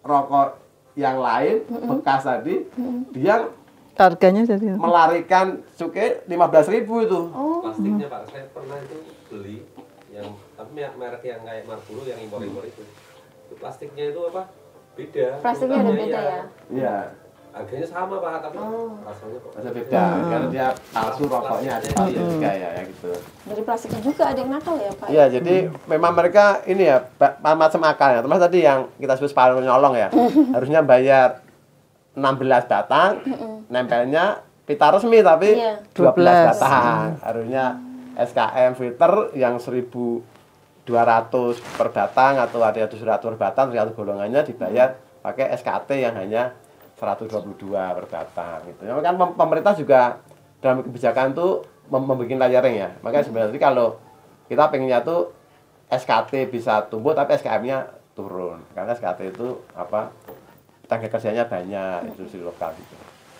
Speaker 2: rokok yang lain, bekas tadi, dia
Speaker 3: Harganya jadi
Speaker 2: melarikan cukai 15.000 itu.
Speaker 5: Plastiknya Pak, saya pernah itu beli yang tapi merek yang kayak Marlboro yang impor-impor itu plastiknya itu apa? Beda.
Speaker 1: Plastiknya ada
Speaker 5: Utamanya
Speaker 1: beda ya?
Speaker 2: Iya,
Speaker 5: Harganya sama Pak, tapi rasanya kok
Speaker 2: ada beda. Karena dia palsu rokoknya ada palsu juga ya gitu.
Speaker 1: Dari plastiknya juga ada yang nakal ya Pak?
Speaker 2: Iya, jadi memang mereka ini ya macam akalnya. Termasuk tadi yang kita sebut separuh nyolong ya. Harusnya bayar 16 batang, nempelnya pita resmi tapi
Speaker 1: Iya.
Speaker 2: 12 batang. Harusnya SKM filter yang 1.200 per batang atau ada 700 per batang, tergantung golongannya dibayar pakai SKT yang hanya 122 per batang gitu. Ya, kan pemerintah juga dalam kebijakan tuh membuat layering ya. Makanya sebenarnya kalau kita pengennya tuh SKT bisa tumbuh tapi SKM-nya turun. Karena SKT itu apa? Tenaga kerjanya banyak, industri lokal gitu.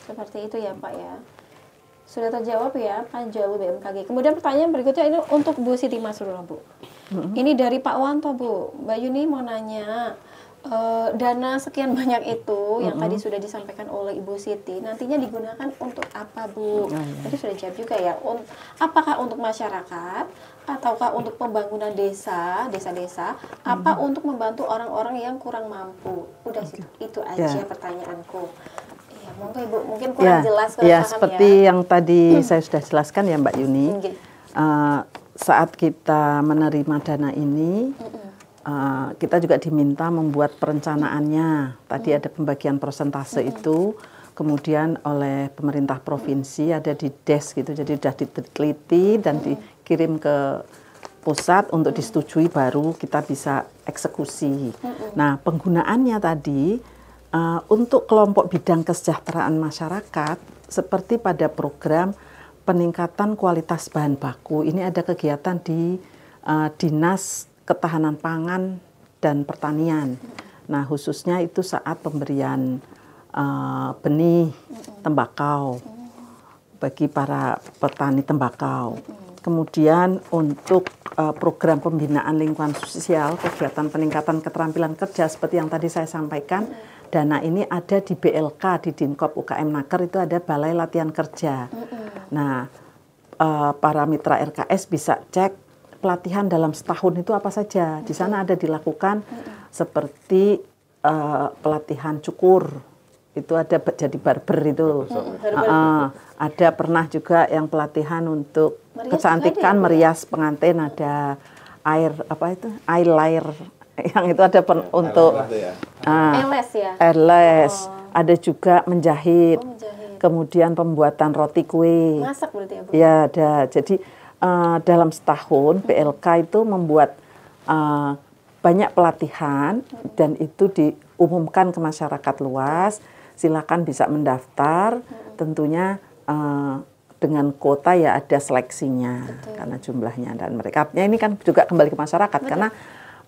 Speaker 1: Seperti itu ya Pak ya. Sudah terjawab ya Pak Jalu BMKG. Kemudian pertanyaan berikutnya ini untuk Bu Siti Masrurah Bu. Ini dari Pak Wanto Bu. Mbak Yuni mau nanya, dana sekian banyak itu yang tadi sudah disampaikan oleh Ibu Siti nantinya digunakan untuk apa Bu? Tadi sudah jawab juga ya. Apakah untuk masyarakat ataukah untuk pembangunan desa-desa, apa untuk membantu orang-orang yang kurang mampu? Udah itu aja pertanyaanku. Ya, monggo Ibu, mungkin kurang jelas kurang
Speaker 3: ya,
Speaker 1: paham
Speaker 3: seperti yang tadi saya sudah jelaskan ya Mbak Yuni. Saat kita menerima dana ini, kita juga diminta membuat perencanaannya. Tadi ada pembagian persentase itu, kemudian oleh pemerintah provinsi ada di DES gitu, jadi sudah diteliti dan dikirim ke pusat untuk disetujui baru kita bisa eksekusi. Nah, penggunaannya tadi untuk kelompok bidang kesejahteraan masyarakat seperti pada program peningkatan kualitas bahan baku. Ini ada kegiatan di Dinas Ketahanan Pangan dan Pertanian. Nah, khususnya itu saat pemberian benih tembakau bagi para petani tembakau. Kemudian untuk program pembinaan lingkungan sosial, kegiatan peningkatan keterampilan kerja seperti yang tadi saya sampaikan, dana ini ada di BLK, di Dinkop UKM Naker itu ada Balai Latihan Kerja. Nah, para mitra RKS bisa cek pelatihan dalam setahun itu apa saja. Di sana ada dilakukan seperti pelatihan cukur, itu ada jadi barber itu. Ada pernah juga yang pelatihan untuk
Speaker 1: Merias
Speaker 3: kecantikan,
Speaker 1: ya,
Speaker 3: merias pengantin, ada eyeliner yang itu ada untuk
Speaker 1: LS ya.
Speaker 3: airless, ada juga menjahit.
Speaker 1: Menjahit.
Speaker 3: Kemudian pembuatan roti kue.
Speaker 1: Masak berarti ya Bu?
Speaker 3: Ya ada. Jadi dalam setahun PLK itu membuat banyak pelatihan dan itu diumumkan ke masyarakat luas. Silakan bisa mendaftar. Tentunya dengan kuota ya ada seleksinya. Betul. Karena jumlahnya dan mereka. Ini kan juga kembali ke masyarakat. Betul. Karena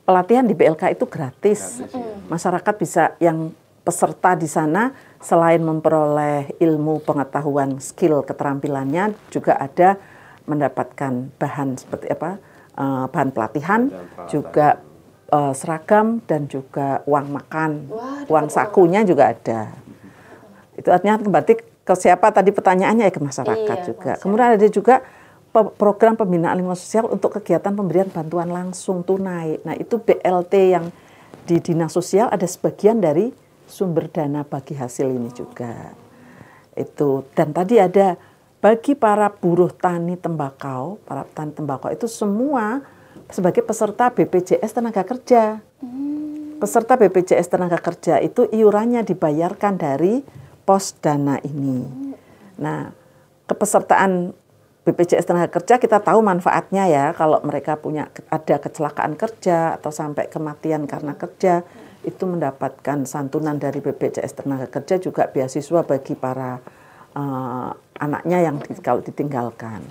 Speaker 3: pelatihan di PLK itu gratis. Masyarakat bisa yang peserta di sana selain memperoleh ilmu, pengetahuan, skill, keterampilannya juga ada mendapatkan bahan seperti apa, bahan pelatihan, juga seragam dan juga uang makan, uang sakunya juga ada. Itu artinya kembali ke siapa tadi pertanyaannya ya ke masyarakat juga. Kemudian ada juga program pembinaan lingkungan sosial untuk kegiatan pemberian bantuan langsung tunai. Nah itu BLT yang di Dinas Sosial ada sebagian dari sumber dana bagi hasil ini juga. Itu dan tadi ada bagi para buruh tani tembakau, para petani tembakau itu semua sebagai peserta BPJS Tenaga Kerja. Peserta BPJS Tenaga Kerja itu iurannya dibayarkan dari pos dana ini. Nah, kepesertaan BPJS Tenaga Kerja kita tahu manfaatnya ya, kalau mereka ada kecelakaan kerja atau sampai kematian karena kerja, itu mendapatkan santunan dari BPJS Tenaga Kerja, juga beasiswa bagi para anaknya yang kalau ditinggalkan.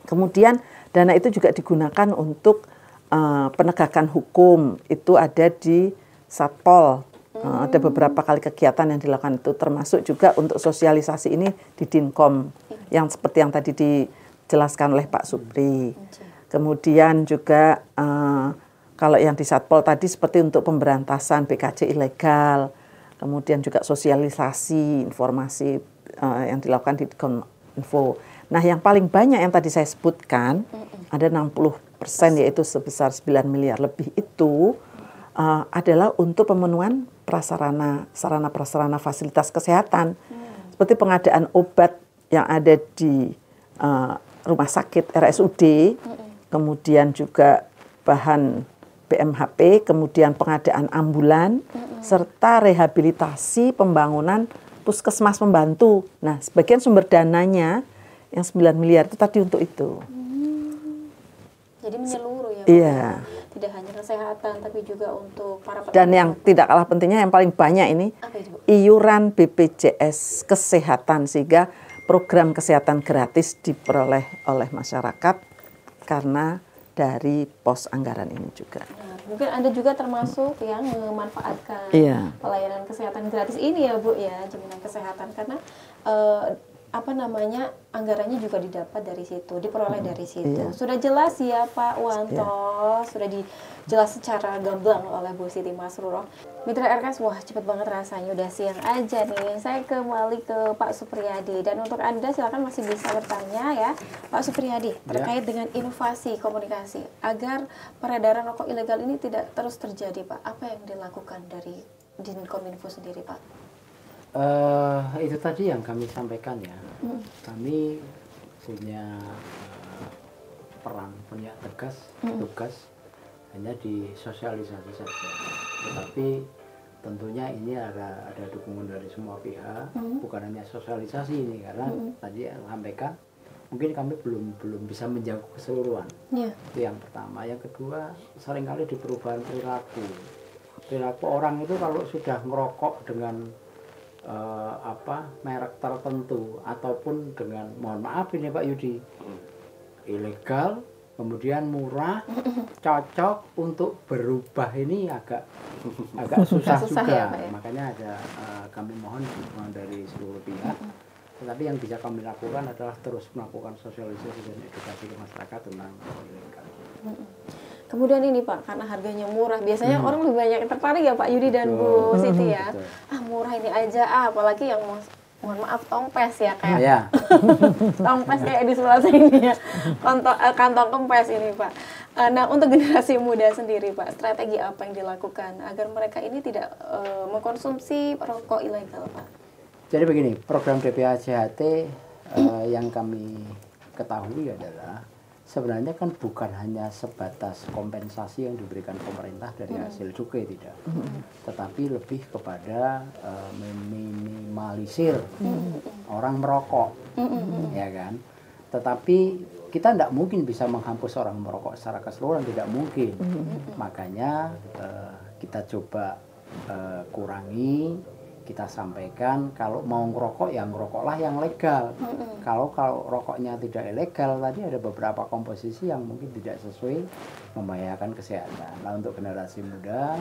Speaker 3: Kemudian dana itu juga digunakan untuk penegakan hukum, itu ada di Satpol. Ada beberapa kali kegiatan yang dilakukan itu, termasuk juga untuk sosialisasi ini di Dinkom, yang seperti yang tadi dijelaskan oleh Pak Supri. Kemudian juga kalau yang di Satpol tadi seperti untuk pemberantasan BKJ ilegal, kemudian juga sosialisasi informasi yang dilakukan di Kominfo. Nah, yang paling banyak yang tadi saya sebutkan, ada 60%, yaitu sebesar 9 miliar lebih itu adalah untuk pemenuhan sarana prasarana fasilitas kesehatan, seperti pengadaan obat yang ada di rumah sakit RSUD, kemudian juga bahan BMHP, kemudian pengadaan ambulan, serta rehabilitasi pembangunan puskesmas pembantu. Nah, sebagian sumber dananya yang 9 miliar itu tadi untuk itu.
Speaker 1: Jadi menyeluruh ya,
Speaker 3: Iya.
Speaker 1: Tidak hanya kesehatan, tapi juga untuk para pekerja.
Speaker 3: Dan yang tidak kalah pentingnya, yang paling banyak ini,
Speaker 1: apa itu, Bu?
Speaker 3: iuran BPJS Kesehatan, sehingga program kesehatan gratis diperoleh oleh masyarakat karena dari pos anggaran ini juga.
Speaker 1: Nah, mungkin Anda juga termasuk yang memanfaatkan pelayanan kesehatan gratis ini ya, Bu, ya, jaminan kesehatan, karena anggarannya juga didapat dari situ, diperoleh dari situ. Sudah jelas ya Pak Wanto, sudah dijelas secara gamblang oleh Bu Siti Masruroh. Mitra RKS, wah cepet banget rasanya, udah siang aja nih. Saya kembali ke Pak Supriyadi, dan untuk Anda silakan masih bisa bertanya ya Pak Supriyadi, terkait dengan inovasi komunikasi agar peredaran rokok ilegal ini tidak terus terjadi, Pak. Apa yang dilakukan dari Dinkominfo sendiri, Pak?
Speaker 4: Itu tadi yang kami sampaikan ya. Kami punya peran, punya tugas hanya di sosialisasi saja. Tetapi tentunya ini ada dukungan dari semua pihak, bukan hanya sosialisasi ini, karena tadi yang sampaikan mungkin kami belum bisa menjangkau keseluruhan. Itu yang pertama. Yang kedua, seringkali di perubahan perilaku orang itu kalau sudah merokok dengan merek tertentu, ataupun dengan, mohon maaf ini Pak Yudi, ilegal, kemudian murah, cocok, untuk berubah ini agak susah juga
Speaker 1: ya, Pak, ya?
Speaker 4: Makanya kami mohon dukungan dari seluruh pihak. Tetapi yang bisa kami lakukan adalah terus melakukan sosialisasi dan edukasi ke masyarakat tentang ilegal.
Speaker 1: Kemudian ini Pak, karena harganya murah, biasanya orang lebih banyak tertarik ya Pak Yudi dan Bu Siti ya. Murah ini aja, apalagi yang mohon maaf tongpes ya, kayak tongpes kayak di sebelah sini ya, kantong kempes ini Pak. Nah, untuk generasi muda sendiri Pak, strategi apa yang dilakukan agar mereka ini tidak mengkonsumsi rokok ilegal, Pak?
Speaker 4: Jadi begini, program DPAJHT yang kami ketahui adalah sebenarnya kan bukan hanya sebatas kompensasi yang diberikan pemerintah dari hasil cukai, tidak, tetapi lebih kepada meminimalisir orang merokok, ya kan. Tetapi kita tidak mungkin bisa menghapus orang merokok secara keseluruhan, tidak mungkin. Makanya kita coba kurangi. Kita sampaikan kalau mau ngerokok ya ngerokoklah yang legal. Kalau rokoknya tidak ilegal, tadi ada beberapa komposisi yang mungkin tidak sesuai, membahayakan kesehatan. Nah, untuk generasi muda,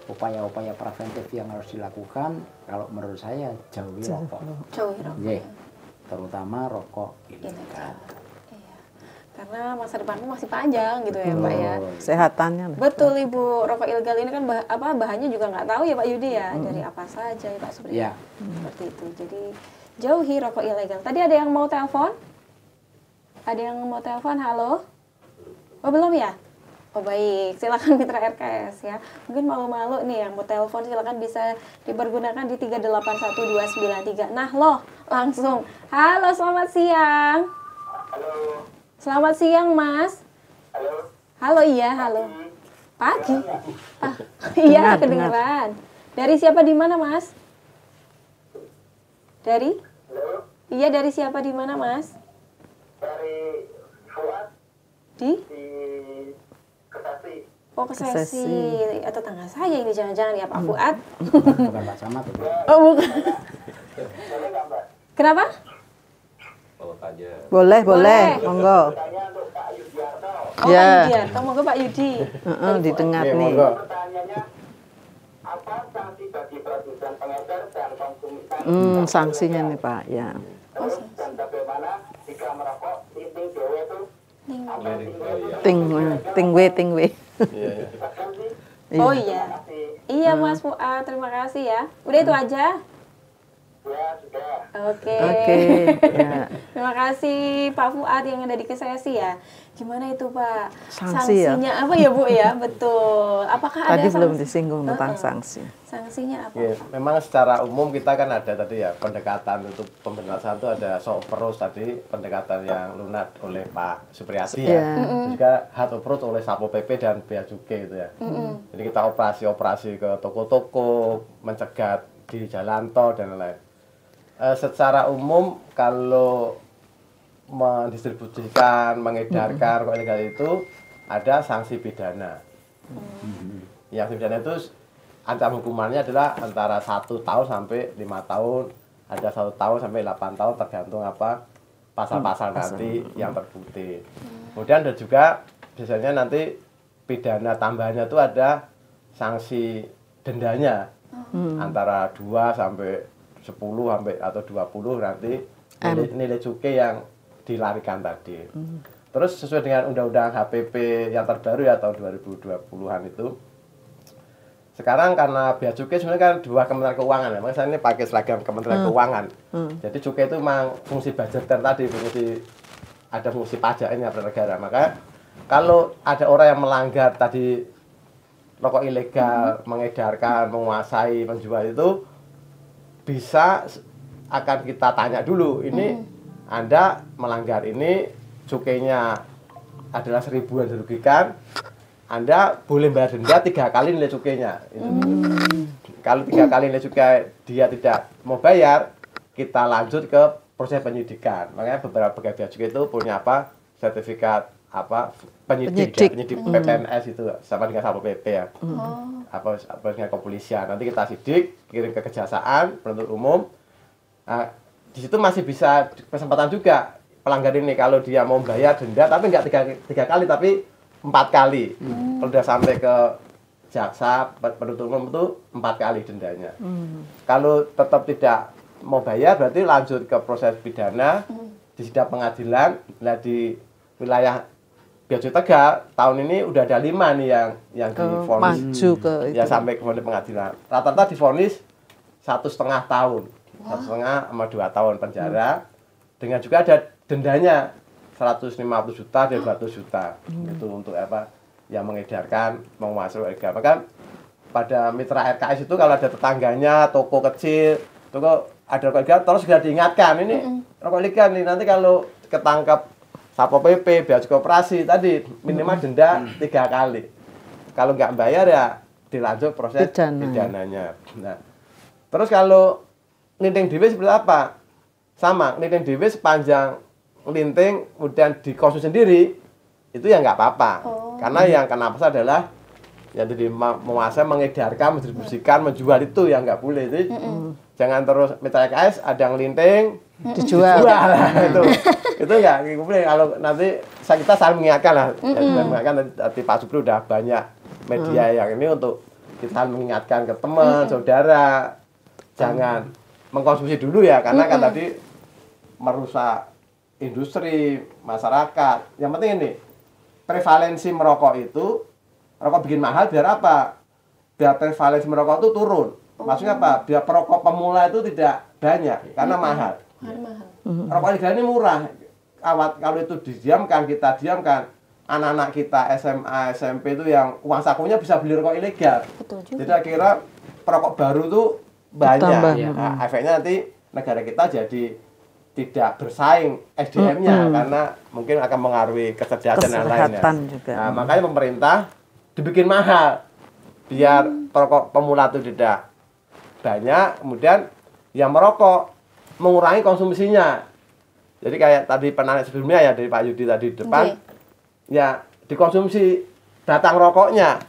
Speaker 4: upaya-upaya preventif yang harus dilakukan, kalau menurut saya jauhi rokok.
Speaker 1: Jauhi rokok.
Speaker 4: Yeah. Terutama rokok ilegal.
Speaker 1: Karena masa depanmu masih panjang gitu ya Pak ya.
Speaker 3: Kesehatannya.
Speaker 1: Betul Ibu, rokok ilegal ini kan bahannya juga nggak tahu ya Pak Yudi ya, dari apa saja ya Pak sebenarnya. Seperti itu. Jadi jauhi rokok ilegal. Tadi ada yang mau telepon? Ada yang mau telepon? Halo? Oh belum ya? Oh baik, silakan Mitra RKS ya. Mungkin malu-malu nih yang mau telepon, silakan bisa dipergunakan di 3812293. Nah loh, langsung. Halo, selamat siang.
Speaker 6: Halo.
Speaker 1: Selamat siang, Mas.
Speaker 6: Halo.
Speaker 1: Halo, iya, halo. Pagi. Iya, kedengeran. Dari siapa, di mana, Mas? Dari?
Speaker 6: Halo,
Speaker 1: Iya, dari siapa di mana, Mas?
Speaker 6: dari Fuad
Speaker 1: Di?
Speaker 6: di Bekasi.
Speaker 1: Oh, Kesesi.
Speaker 3: Kesesi.
Speaker 1: Atau tetangga saya ini jangan-jangan ya Pak Fuad.
Speaker 4: Bukan Pak Camat itu.
Speaker 1: Oh, bukan.
Speaker 6: Boleh nggak Mbak?
Speaker 1: Kenapa?
Speaker 5: Kalau tanya
Speaker 3: Boleh,
Speaker 1: Boleh.
Speaker 3: monggo.
Speaker 6: Tanya untuk Pak Yudiarto.
Speaker 1: Oh,
Speaker 3: Ya.
Speaker 1: Pak Yudiarto, monggo Pak Yudi.
Speaker 3: Didengar
Speaker 2: Oke,
Speaker 3: nih.
Speaker 2: monggo.
Speaker 6: Pertanyaannya, apa sanksi bagi produsen pengedar dan konsumen?
Speaker 3: Sanksinya nih Pak, ya.
Speaker 6: Terus dan bagaimana jika merokok linting dewe itu? Apa
Speaker 3: Ting we.
Speaker 2: Iya, iya.
Speaker 1: Oh iya. Iya Mas Fuad, terima kasih ya. Udah itu aja.
Speaker 6: Ya, sudah.
Speaker 1: Oke.
Speaker 3: Oke, ya.
Speaker 1: Terima kasih Pak Fuad yang ada di Kesesi ya. Gimana itu Pak?
Speaker 3: Sanksi ya?
Speaker 1: Sanksinya apa ya Bu ya? Betul. Apakah
Speaker 3: Tadi
Speaker 1: ada
Speaker 3: belum
Speaker 1: sanksi?
Speaker 3: disinggung tentang sanksi.
Speaker 1: Sanksinya apa?
Speaker 2: Ya, memang secara umum kita kan ada tadi ya pendekatan untuk pemberantasan itu ada soft approach tadi pendekatan yang lunak oleh Pak Supriyadi ya.
Speaker 3: Iya.
Speaker 2: Terus juga hard approach oleh Satpol PP dan Bea Cukai itu ya. Jadi kita operasi ke toko-toko, mencegat di jalan tol dan lain-lain. Secara umum kalau mendistribusikan, mengedarkan rokok ilegal itu ada sanksi pidana. Yang pidana itu ancaman hukumannya adalah antara 1 tahun sampai 5 tahun, ada 1 tahun sampai 8 tahun tergantung apa pasal-pasal nanti yang terbukti. Kemudian ada juga biasanya nanti pidana tambahannya itu ada sanksi dendanya antara 2 sampai 10 sampai atau 20 nanti nilai cukai yang dilarikan tadi. Terus sesuai dengan undang-undang HPP yang terbaru ya tahun 2020-an itu. Sekarang karena bea cukai sebenarnya kan 2 Kementerian Keuangan ya. Makanya saya ini pakai seragam Kementerian Keuangan. Jadi cukai itu memang fungsi budgeter tadi, ada fungsi pajak ini per negara. Maka kalau ada orang yang melanggar tadi rokok ilegal, mengedarkan, menguasai, menjual itu bisa akan kita tanya dulu, ini Anda melanggar ini, cukainya adalah 1.000 yang dirugikan, Anda boleh bayar denda 3 kali nilai cukainya. Kalau 3 kali nilai cukai dia tidak mau bayar, kita lanjut ke proses penyidikan. Makanya beberapa pegawai bea cukai itu punya apa? Sertifikat apa? Penyidik PPNS itu sama dengan Satpol PP ya. Apa dengan kepolisian. Nanti kita sidik, kirim ke kejaksaan, penuntut umum. Nah, di situ masih bisa kesempatan juga pelanggar ini kalau dia mau bayar denda tapi nggak 3 kali tapi 4 kali. Kalau udah sampai ke jaksa penuntut umum itu 4 kali dendanya. Kalau tetap tidak mau bayar berarti lanjut ke proses pidana di sidang pengadilan. Nah di wilayah Bea Cukai Tegal tahun ini udah ada 5 nih yang divonis
Speaker 3: maju ke itu.
Speaker 2: ya sampai ke pengadilan. Rata-rata divonis 1,5 tahun. 1,5 sama 2 tahun penjara dengan juga ada dendanya 150 juta dan 200 juta itu untuk apa yang mengedarkan menguasai ilegal. Maka pada mitra RKS itu kalau ada tetangganya toko kecil toko ada rokok ilegal terus segera diingatkan ini rokok ilegal nih, nanti kalau ketangkap Satpol PP, Bea Cukai Operasi tadi minimal denda 3 kali. Kalau nggak bayar ya dilanjut proses pidananya. Nah, terus kalau linting dhewe seperti apa? Sama, linting dhewe sepanjang linting kemudian dikonsumsi sendiri itu ya nggak apa-apa. Karena yang kena pasal adalah yang jadi menguasai, mengedarkan, mendistribusikan, menjual itu yang nggak boleh. Jadi jangan terus mitra KS ada yang linting
Speaker 3: dijual.
Speaker 2: Itu nggak boleh. Kalau nanti kita saling mengingatkan lah. Mengingatkan nanti Pak Supri udah banyak media yang ini untuk kita mengingatkan ke teman, saudara, jangan mengkonsumsi dulu ya, karena kan tadi merusak industri, masyarakat. Yang penting ini, prevalensi merokok itu, rokok bikin mahal biar apa? Biar prevalensi merokok itu turun. Maksudnya apa? Biar perokok pemula itu tidak banyak, karena mahal. Rokok ilegal ini murah. Awat kalau itu kita diamkan, anak-anak kita SMA, SMP itu yang uang sakunya bisa beli rokok ilegal.
Speaker 1: Betul juga.
Speaker 2: Jadi akhirnya perokok baru itu banyak. Nah, efeknya nanti negara kita jadi tidak bersaing SDM-nya karena mungkin akan mengaruhi kecerdasan dan lainnya.
Speaker 3: Juga.
Speaker 2: Nah, makanya pemerintah dibikin mahal biar perokok pemula itu tidak banyak, kemudian yang merokok mengurangi konsumsinya. Jadi kayak tadi penarik sebelumnya ya dari Pak Yudi tadi di depan, ya dikonsumsi batang rokoknya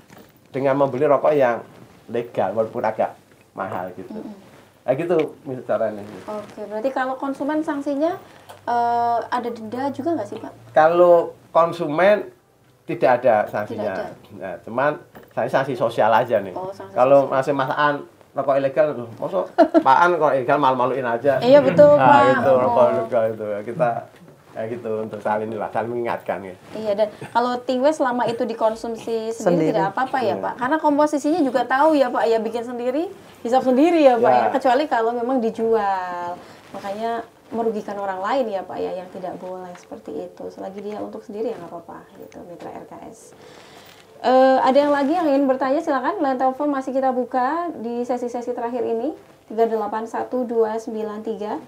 Speaker 2: dengan membeli rokok yang legal walaupun agak mahal gitu. Kayak gitu caranya.
Speaker 1: Oke, berarti kalau konsumen sanksinya ada denda juga nggak sih Pak?
Speaker 2: Kalau konsumen tidak ada sanksinya.
Speaker 1: Tidak ada.
Speaker 2: Nah, cuman sanksi sosial aja nih.
Speaker 1: Oh, sanksi
Speaker 2: Kalau masih masaan rokok ilegal tuh, masa apaan rokok ilegal malu-maluin aja.
Speaker 1: Iya betul Pak.
Speaker 2: Gitu, rokok ilegal itu kita kayak gitu untuk saling mengingatkan ya.
Speaker 1: Iya, dan kalau tingwe selama itu dikonsumsi sendiri tidak apa-apa ya Pak. Karena komposisinya juga tahu ya Pak, ya bikin sendiri, hisap sendiri ya Pak ya. Kecuali kalau memang dijual. Makanya merugikan orang lain ya Pak ya, yang tidak boleh seperti itu. Selagi dia untuk sendiri ya nggak apa-apa gitu, Mitra RKS. Ada yang lagi yang ingin bertanya, silakan. Line telepon masih kita buka di sesi-sesi terakhir ini 3811293.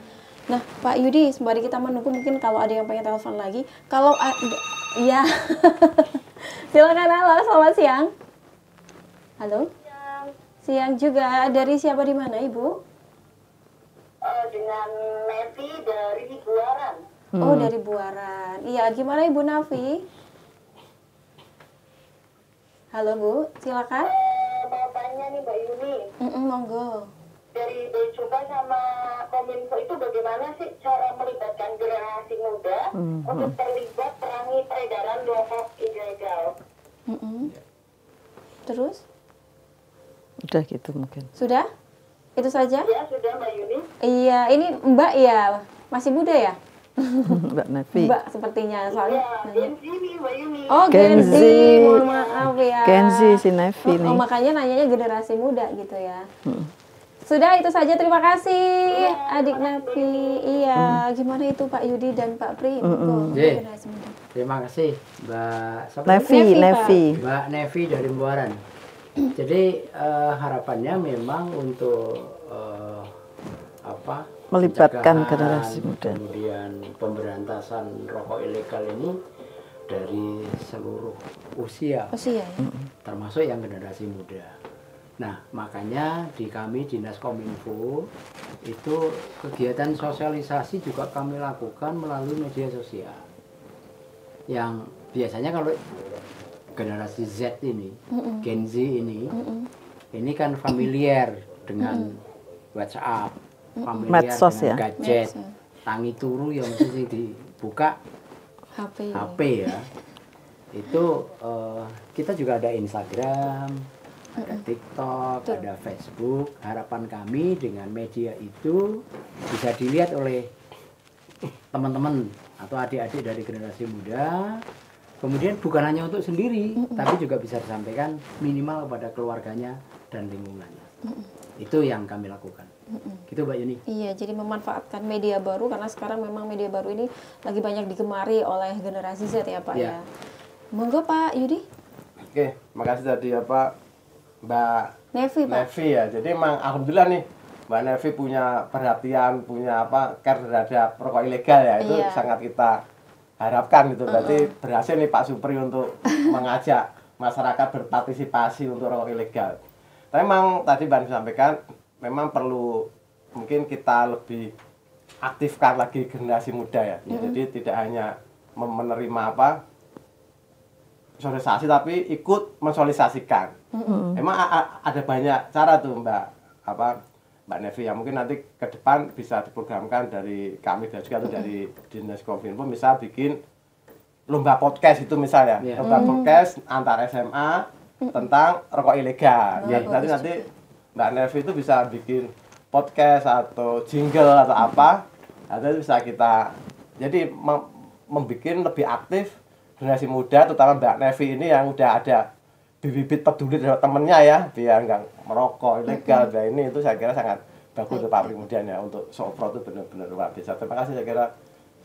Speaker 1: Nah, Pak Yudi, sembari kita menunggu, mungkin kalau ada yang pengen telepon lagi, kalau ya silakan. Halo, selamat siang. Halo. Siang juga. Dari siapa di mana, Ibu?
Speaker 6: Dengan Nevi dari Buaran.
Speaker 1: Oh, dari Buaran. Iya, gimana Ibu Nafi? Halo Bu, silakan.
Speaker 6: Mau tanya nih Mbak Yuni,
Speaker 1: Monggo.
Speaker 6: dari Bea Cukai sama Kominfo itu bagaimana sih cara melibatkan generasi muda untuk terlibat perangi peredaran rokok ilegal?
Speaker 1: Terus?
Speaker 3: Udah gitu mungkin.
Speaker 1: Sudah? Itu saja?
Speaker 6: Ya sudah Mbak Yuni.
Speaker 1: Iya, ini Mbak ya, masih muda ya?
Speaker 3: Mbak Nevi.
Speaker 1: Mbak sepertinya soalnya.
Speaker 6: Ya, Gen Z nih Mbak Yuni.
Speaker 1: Oh,
Speaker 3: Gen
Speaker 1: Gen Z.
Speaker 3: Z.
Speaker 1: Mohon maaf ya.
Speaker 3: Gen Z si Nevi nih.
Speaker 1: Oh, makanya nanyanya generasi muda gitu ya. Sudah, itu saja. Terima kasih Adik Nafi. Iya, gimana itu Pak Yudi dan Pak Pri? Generasi muda.
Speaker 4: Terima kasih Mbak siapa?
Speaker 3: Nevi,
Speaker 1: Nevi, Pak.
Speaker 3: Nevi.
Speaker 4: Mbak Nevi dari Buaran. Jadi harapannya memang untuk
Speaker 3: Melibatkan
Speaker 4: pencegahan,
Speaker 3: generasi muda.
Speaker 4: kemudian pemberantasan rokok ilegal ini dari seluruh usia,
Speaker 1: Usia ya?
Speaker 4: termasuk yang generasi muda. Nah, makanya di kami Dinas Kominfo itu kegiatan sosialisasi juga kami lakukan melalui media sosial. Yang biasanya kalau generasi Z ini, Gen Z ini kan familiar dengan WhatsApp, familiar
Speaker 3: Medsos
Speaker 4: dengan
Speaker 3: ya?
Speaker 4: gadget,
Speaker 1: Medsos.
Speaker 4: tangi turu yang mesti dibuka
Speaker 1: HP.
Speaker 4: HP ya. Itu kita juga ada Instagram, ada TikTok, ada Facebook. Harapan kami dengan media itu bisa dilihat oleh teman-teman atau adik-adik dari generasi muda. Kemudian bukan hanya untuk sendiri, tapi juga bisa disampaikan minimal kepada keluarganya dan lingkungannya. Itu yang kami lakukan. Gitu Mbak Yuni.
Speaker 1: Iya, jadi memanfaatkan media baru karena sekarang memang media baru ini lagi banyak digemari oleh generasi Z ya Pak ya. Monggo Pak Yudi.
Speaker 2: Oke, makasih tadi ya Pak Mbak
Speaker 1: Nevi Pak.
Speaker 2: Nevi ya. Jadi emang alhamdulillah nih Mbak Nevi punya perhatian, punya care terhadap rokok ilegal ya. Itu
Speaker 1: Iya.
Speaker 2: sangat kita harapkan gitu. Berarti berhasil nih Pak Supri untuk mengajak masyarakat berpartisipasi untuk rokok ilegal. Tapi memang tadi Mbak Nevi sampaikan memang perlu mungkin kita lebih aktifkan lagi generasi muda ya. Jadi tidak hanya menerima sosialisasi tapi ikut mensosialisasikan. Emang ada banyak cara tuh Mbak Nevi yang mungkin nanti ke depan bisa diprogramkan dari kami dan juga dari Dinas Kominfo misal bikin lomba podcast itu misalnya. Lomba podcast antar SMA tentang rokok ilegal. Nanti Mbak Nevi itu bisa bikin podcast atau jingle atau apa, atau bisa kita jadi membuat lebih aktif generasi muda, terutama Mbak Nevi ini yang udah ada bibit peduli terhadap temennya ya, biar nggak merokok ilegal. Nah ini itu saya kira sangat bagus untuk Pak kemudian ya, untuk Sopro itu benar-benar luar biasa. Terima kasih, saya kira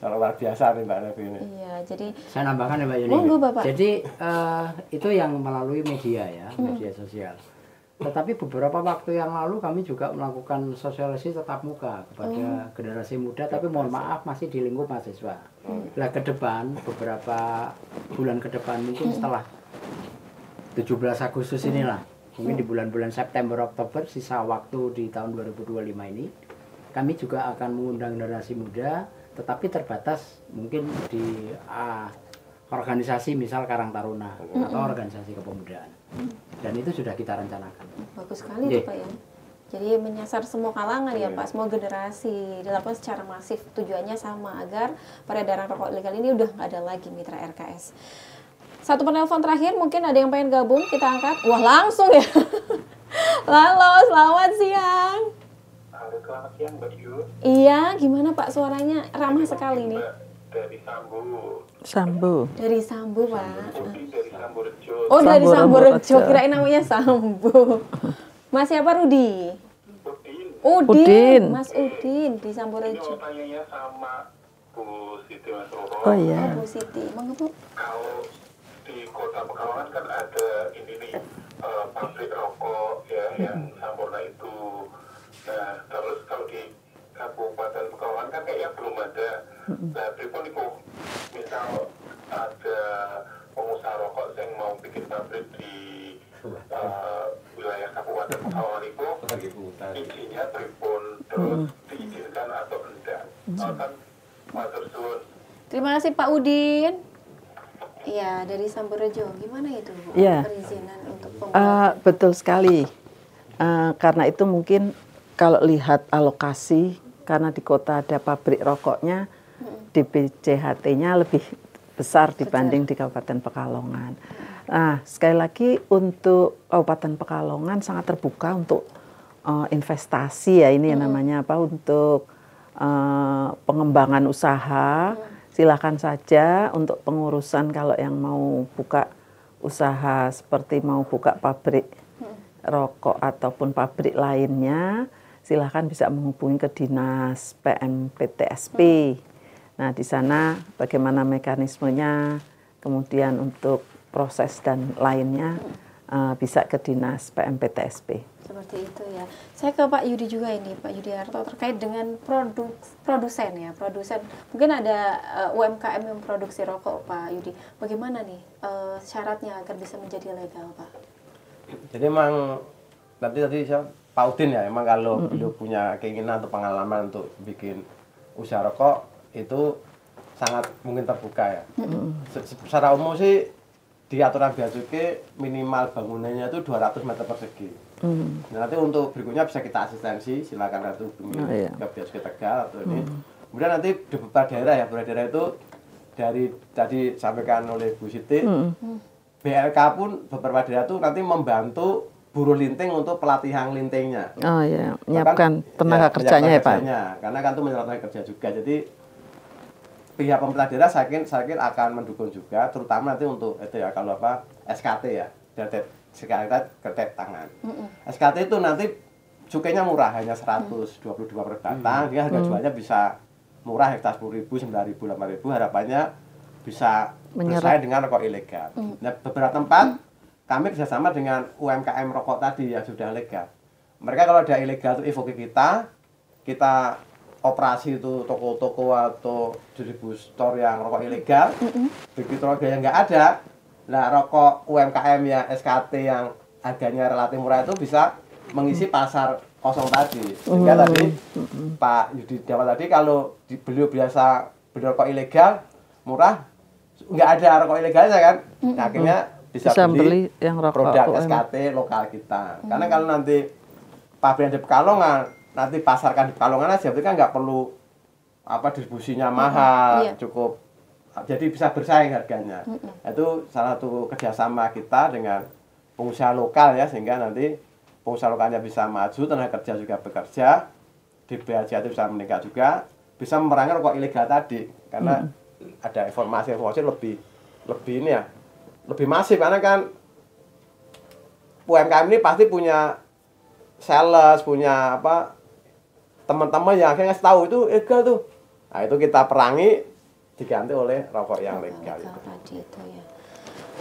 Speaker 2: sangat luar biasa nih Mbak Nevi ini.
Speaker 1: Iya, jadi
Speaker 4: Saya nambahkan ya Mbak Yuni.
Speaker 1: Monggo, Bapak.
Speaker 4: Jadi itu yang melalui media ya, media sosial. Tetapi beberapa waktu yang lalu kami juga melakukan sosialisasi tatap muka kepada generasi muda, tapi mohon maaf masih di lingkup mahasiswa. Nah ke depan, beberapa bulan ke depan mungkin setelah 17 Agustus inilah, mungkin di bulan-bulan September, Oktober, sisa waktu di tahun 2025 ini, kami juga akan mengundang generasi muda, tetapi terbatas mungkin di organisasi misal Karang Taruna atau organisasi kepemudaan. Dan itu sudah kita rencanakan.
Speaker 1: Bagus sekali tuh Pak ya. Jadi menyasar semua kalangan ya Pak, semua generasi, dilakukan secara masif. Tujuannya sama, agar peredaran rokok ilegal ini udah nggak ada lagi Mitra RKS. Satu penelpon terakhir, mungkin ada yang pengen gabung, kita angkat. Wah langsung ya. Halo, selamat siang.
Speaker 6: Halo, selamat siang Mbak Yu.
Speaker 1: Iya, gimana Pak suaranya? Ramah sekali nih.
Speaker 6: Dari Sambu.
Speaker 3: Sambu.
Speaker 1: Dari Sambu Pak.
Speaker 6: Dari Sambu Rejo.
Speaker 1: Oh dari
Speaker 3: Sambu
Speaker 1: Sambu
Speaker 3: Rejo.
Speaker 1: Rejo, kirain namanya Sambu. Mas siapa Rudi?
Speaker 6: Udin.
Speaker 3: Udin.
Speaker 1: Mas Udin di Sambu
Speaker 6: Ini
Speaker 1: Rejo.
Speaker 6: mau tanyanya sama Bu Siti Mas Roro.
Speaker 3: Oh iya.
Speaker 1: Bu Siti, monggo Bu.
Speaker 6: Kalau di Kota Pekalongan kan ada ini nih pabrik rokok ya yang Sampurna itu. Nah terus kalau di Kabupaten Pekalongan kan kayaknya belum ada. Nah pripun itu misal ada pengusaha rokok yang mau bikin pabrik di wilayah Kabupaten Pekalongan itu izinnya pripun terus diizinkan atau enggak? Kan matur suwun.
Speaker 1: Terima kasih Pak Udin. Iya, dari Sambu Rejo. Gimana itu Bu?
Speaker 3: Iya.
Speaker 1: Perizinan untuk pembuatan.
Speaker 3: Betul sekali. Karena itu mungkin kalau lihat alokasi, karena di kota ada pabrik rokoknya, DPCHT-nya lebih besar dibanding di Kabupaten Pekalongan. Nah, sekali lagi untuk Kabupaten Pekalongan sangat terbuka untuk investasi ya, ini namanya apa, untuk pengembangan usaha. Silakan saja untuk pengurusan kalau yang mau buka usaha seperti mau buka pabrik rokok ataupun pabrik lainnya, silakan bisa menghubungi ke Dinas PMPTSP. Nah, di sana bagaimana mekanismenya, kemudian untuk proses dan lainnya bisa ke Dinas PMPTSP.
Speaker 1: Seperti itu ya. Saya ke Pak Yudi juga ini, Pak Yudi Harto, terkait dengan produsen ya, produsen. Mungkin ada UMKM yang produksi rokok, Pak Yudi. Bagaimana nih syaratnya agar bisa menjadi legal, Pak?
Speaker 2: Jadi emang tadi saya Pak Udin ya, emang kalau beliau punya keinginan atau pengalaman untuk bikin usaha rokok itu sangat mungkin terbuka ya. Secara umum sih di aturan bea cukai minimal bangunannya itu 200 meter persegi. Nah, nanti untuk berikutnya bisa kita asistensi, silakan nanti hubungi ke bea cukai Tegal atau ini. Kemudian nanti di beberapa daerah itu dari tadi sampaikan oleh Bu Siti, BLK pun beberapa daerah itu nanti membantu buruh linting untuk pelatihan lintingnya.
Speaker 3: Oh iya, menyiapkan tenaga kerjanya ya Pak.
Speaker 2: Karena kan itu menyerap tenaga kerja juga. Jadi pihak pemerintah daerah saya yakin akan mendukung juga, terutama nanti untuk itu ya, kalau apa SKT ya, kertet tangan. SKT itu nanti cukainya murah, hanya 122 per batang, dia harga jualnya bisa murah, hektar 10.000, 9.000, 8.000, harapannya bisa bersaing dengan rokok ilegal. Nah, beberapa tempat kami kerjasama dengan UMKM rokok tadi yang sudah legal. Mereka kalau ada ilegal itu info ke kita operasi itu toko-toko atau distributor yang rokok ilegal. Begitu rokok yang nggak ada, nah rokok UMKM yang SKT yang harganya relatif murah itu bisa mengisi pasar kosong tadi. Sehingga tadi Pak Yudi Dawa tadi kalau beliau biasa beli rokok ilegal murah, nggak ada rokok ilegalnya kan, nah, akhirnya bisa beli yang rokok produk SKT lokal kita. Karena kalau nanti pabrik yang di Pekalongan nanti pasarkan di Pekalongan aja, berarti kan nggak perlu apa distribusinya mahal, cukup jadi bisa bersaing harganya. Itu salah satu kerjasama kita dengan pengusaha lokal ya, sehingga nanti pengusaha lokalnya bisa maju, tenaga kerja juga bekerja, di BHJ itu bisa meningkat juga, bisa memerangi rokok ilegal tadi, karena ada informasi lebih ini ya, lebih masif, karena kan UMKM ini pasti punya sales, punya apa teman-teman yang akhirnya tahu itu ilegal tuh. Nah, itu kita perangi diganti oleh rokok yang legal itu.
Speaker 1: Tadi itu ya.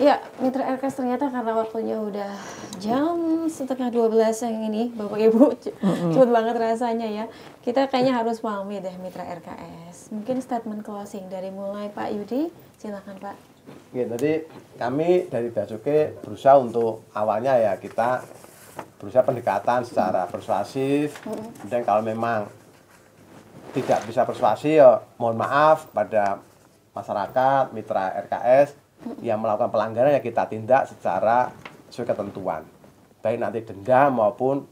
Speaker 1: Ya, Mitra RKS ternyata karena waktunya udah jam 11:30 yang ini, Bapak Ibu, cepet banget rasanya ya. Kita kayaknya harus pamit deh Mitra RKS. Mungkin statement closing dari mulai Pak Yudi, silakan Pak.
Speaker 2: Oke, jadi kami dari Bea Cukai berusaha untuk awalnya ya kita berusaha pendekatan secara persuasif. Kemudian kalau memang tidak bisa persuasi, ya mohon maaf pada masyarakat, mitra RKS yang melakukan pelanggaran ya kita tindak secara sesuai ketentuan, baik nanti denda maupun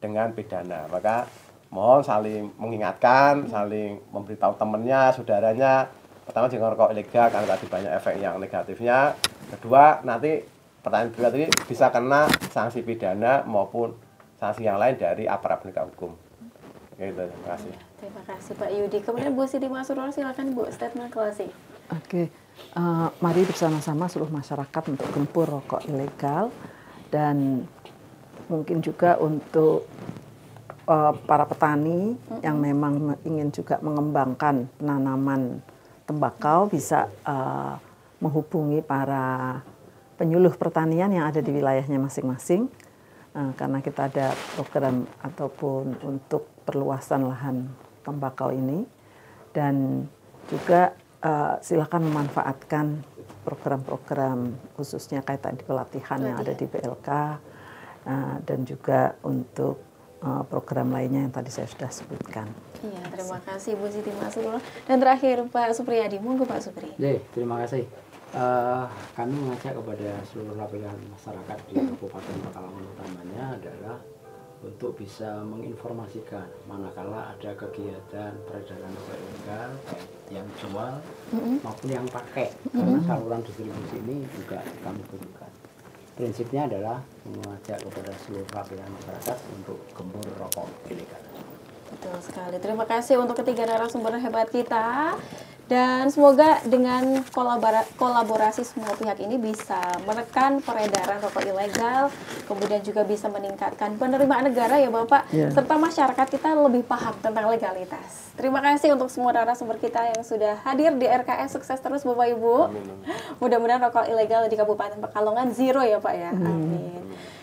Speaker 2: dengan pidana. Maka mohon saling mengingatkan, saling memberitahu temannya, saudaranya. Pertama, jangan rokok ilegal karena tadi banyak efek yang negatifnya. Kedua, nanti pertanyaan kedua tadi bisa kena sanksi pidana maupun sanksi yang lain dari aparat penegak hukum. Gitu, terima kasih.
Speaker 1: Terima kasih Pak Yudi. Kemudian Bu Siti Masrur, silakan Bu, statement closing.
Speaker 3: Oke, mari bersama-sama seluruh masyarakat untuk gempur rokok ilegal, dan mungkin juga untuk para petani yang memang ingin juga mengembangkan penanaman tembakau bisa menghubungi para penyuluh pertanian yang ada di wilayahnya masing-masing, karena kita ada program ataupun untuk perluasan lahan tembakau ini, dan juga silakan memanfaatkan program-program khususnya kaitan di pelatihan yang ada di BLK, dan juga untuk program lainnya yang tadi saya sudah sebutkan.
Speaker 1: Iya, terima kasih Bu Siti Masrur. Dan terakhir Pak Supriyadi, monggo Pak Supri.
Speaker 4: Terima kasih. Kami mengajak kepada seluruh lapisan masyarakat di Kabupaten Pekalongan utamanya adalah untuk bisa menginformasikan manakala ada kegiatan peredaran rokok ilegal, baik yang jual maupun yang pakai, karena saluran distribusi ini juga kami butuhkan. Prinsipnya adalah mengajak kepada seluruh lapisan masyarakat untuk gempur rokok ilegal.
Speaker 1: Betul sekali. Terima kasih untuk ketiga narasumber hebat kita. Dan semoga dengan kolaborasi semua pihak ini bisa menekan peredaran rokok ilegal, kemudian juga bisa meningkatkan penerimaan negara ya Bapak, serta masyarakat kita lebih paham tentang legalitas. Terima kasih untuk semua narasumber kita yang sudah hadir di RKS. Sukses terus Bapak Ibu. Mudah-mudahan rokok ilegal di Kabupaten Pekalongan zero ya Pak ya. Amin.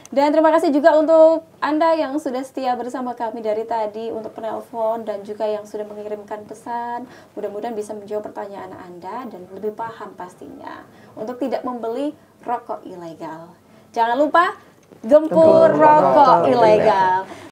Speaker 1: Dan terima kasih juga untuk Anda yang sudah setia bersama kami dari tadi, untuk penelpon dan juga yang sudah mengirimkan pesan. Mudah-mudahan bisa menjawab pertanyaan Anda dan lebih paham pastinya untuk tidak membeli rokok ilegal. Jangan lupa gempur rokok ilegal.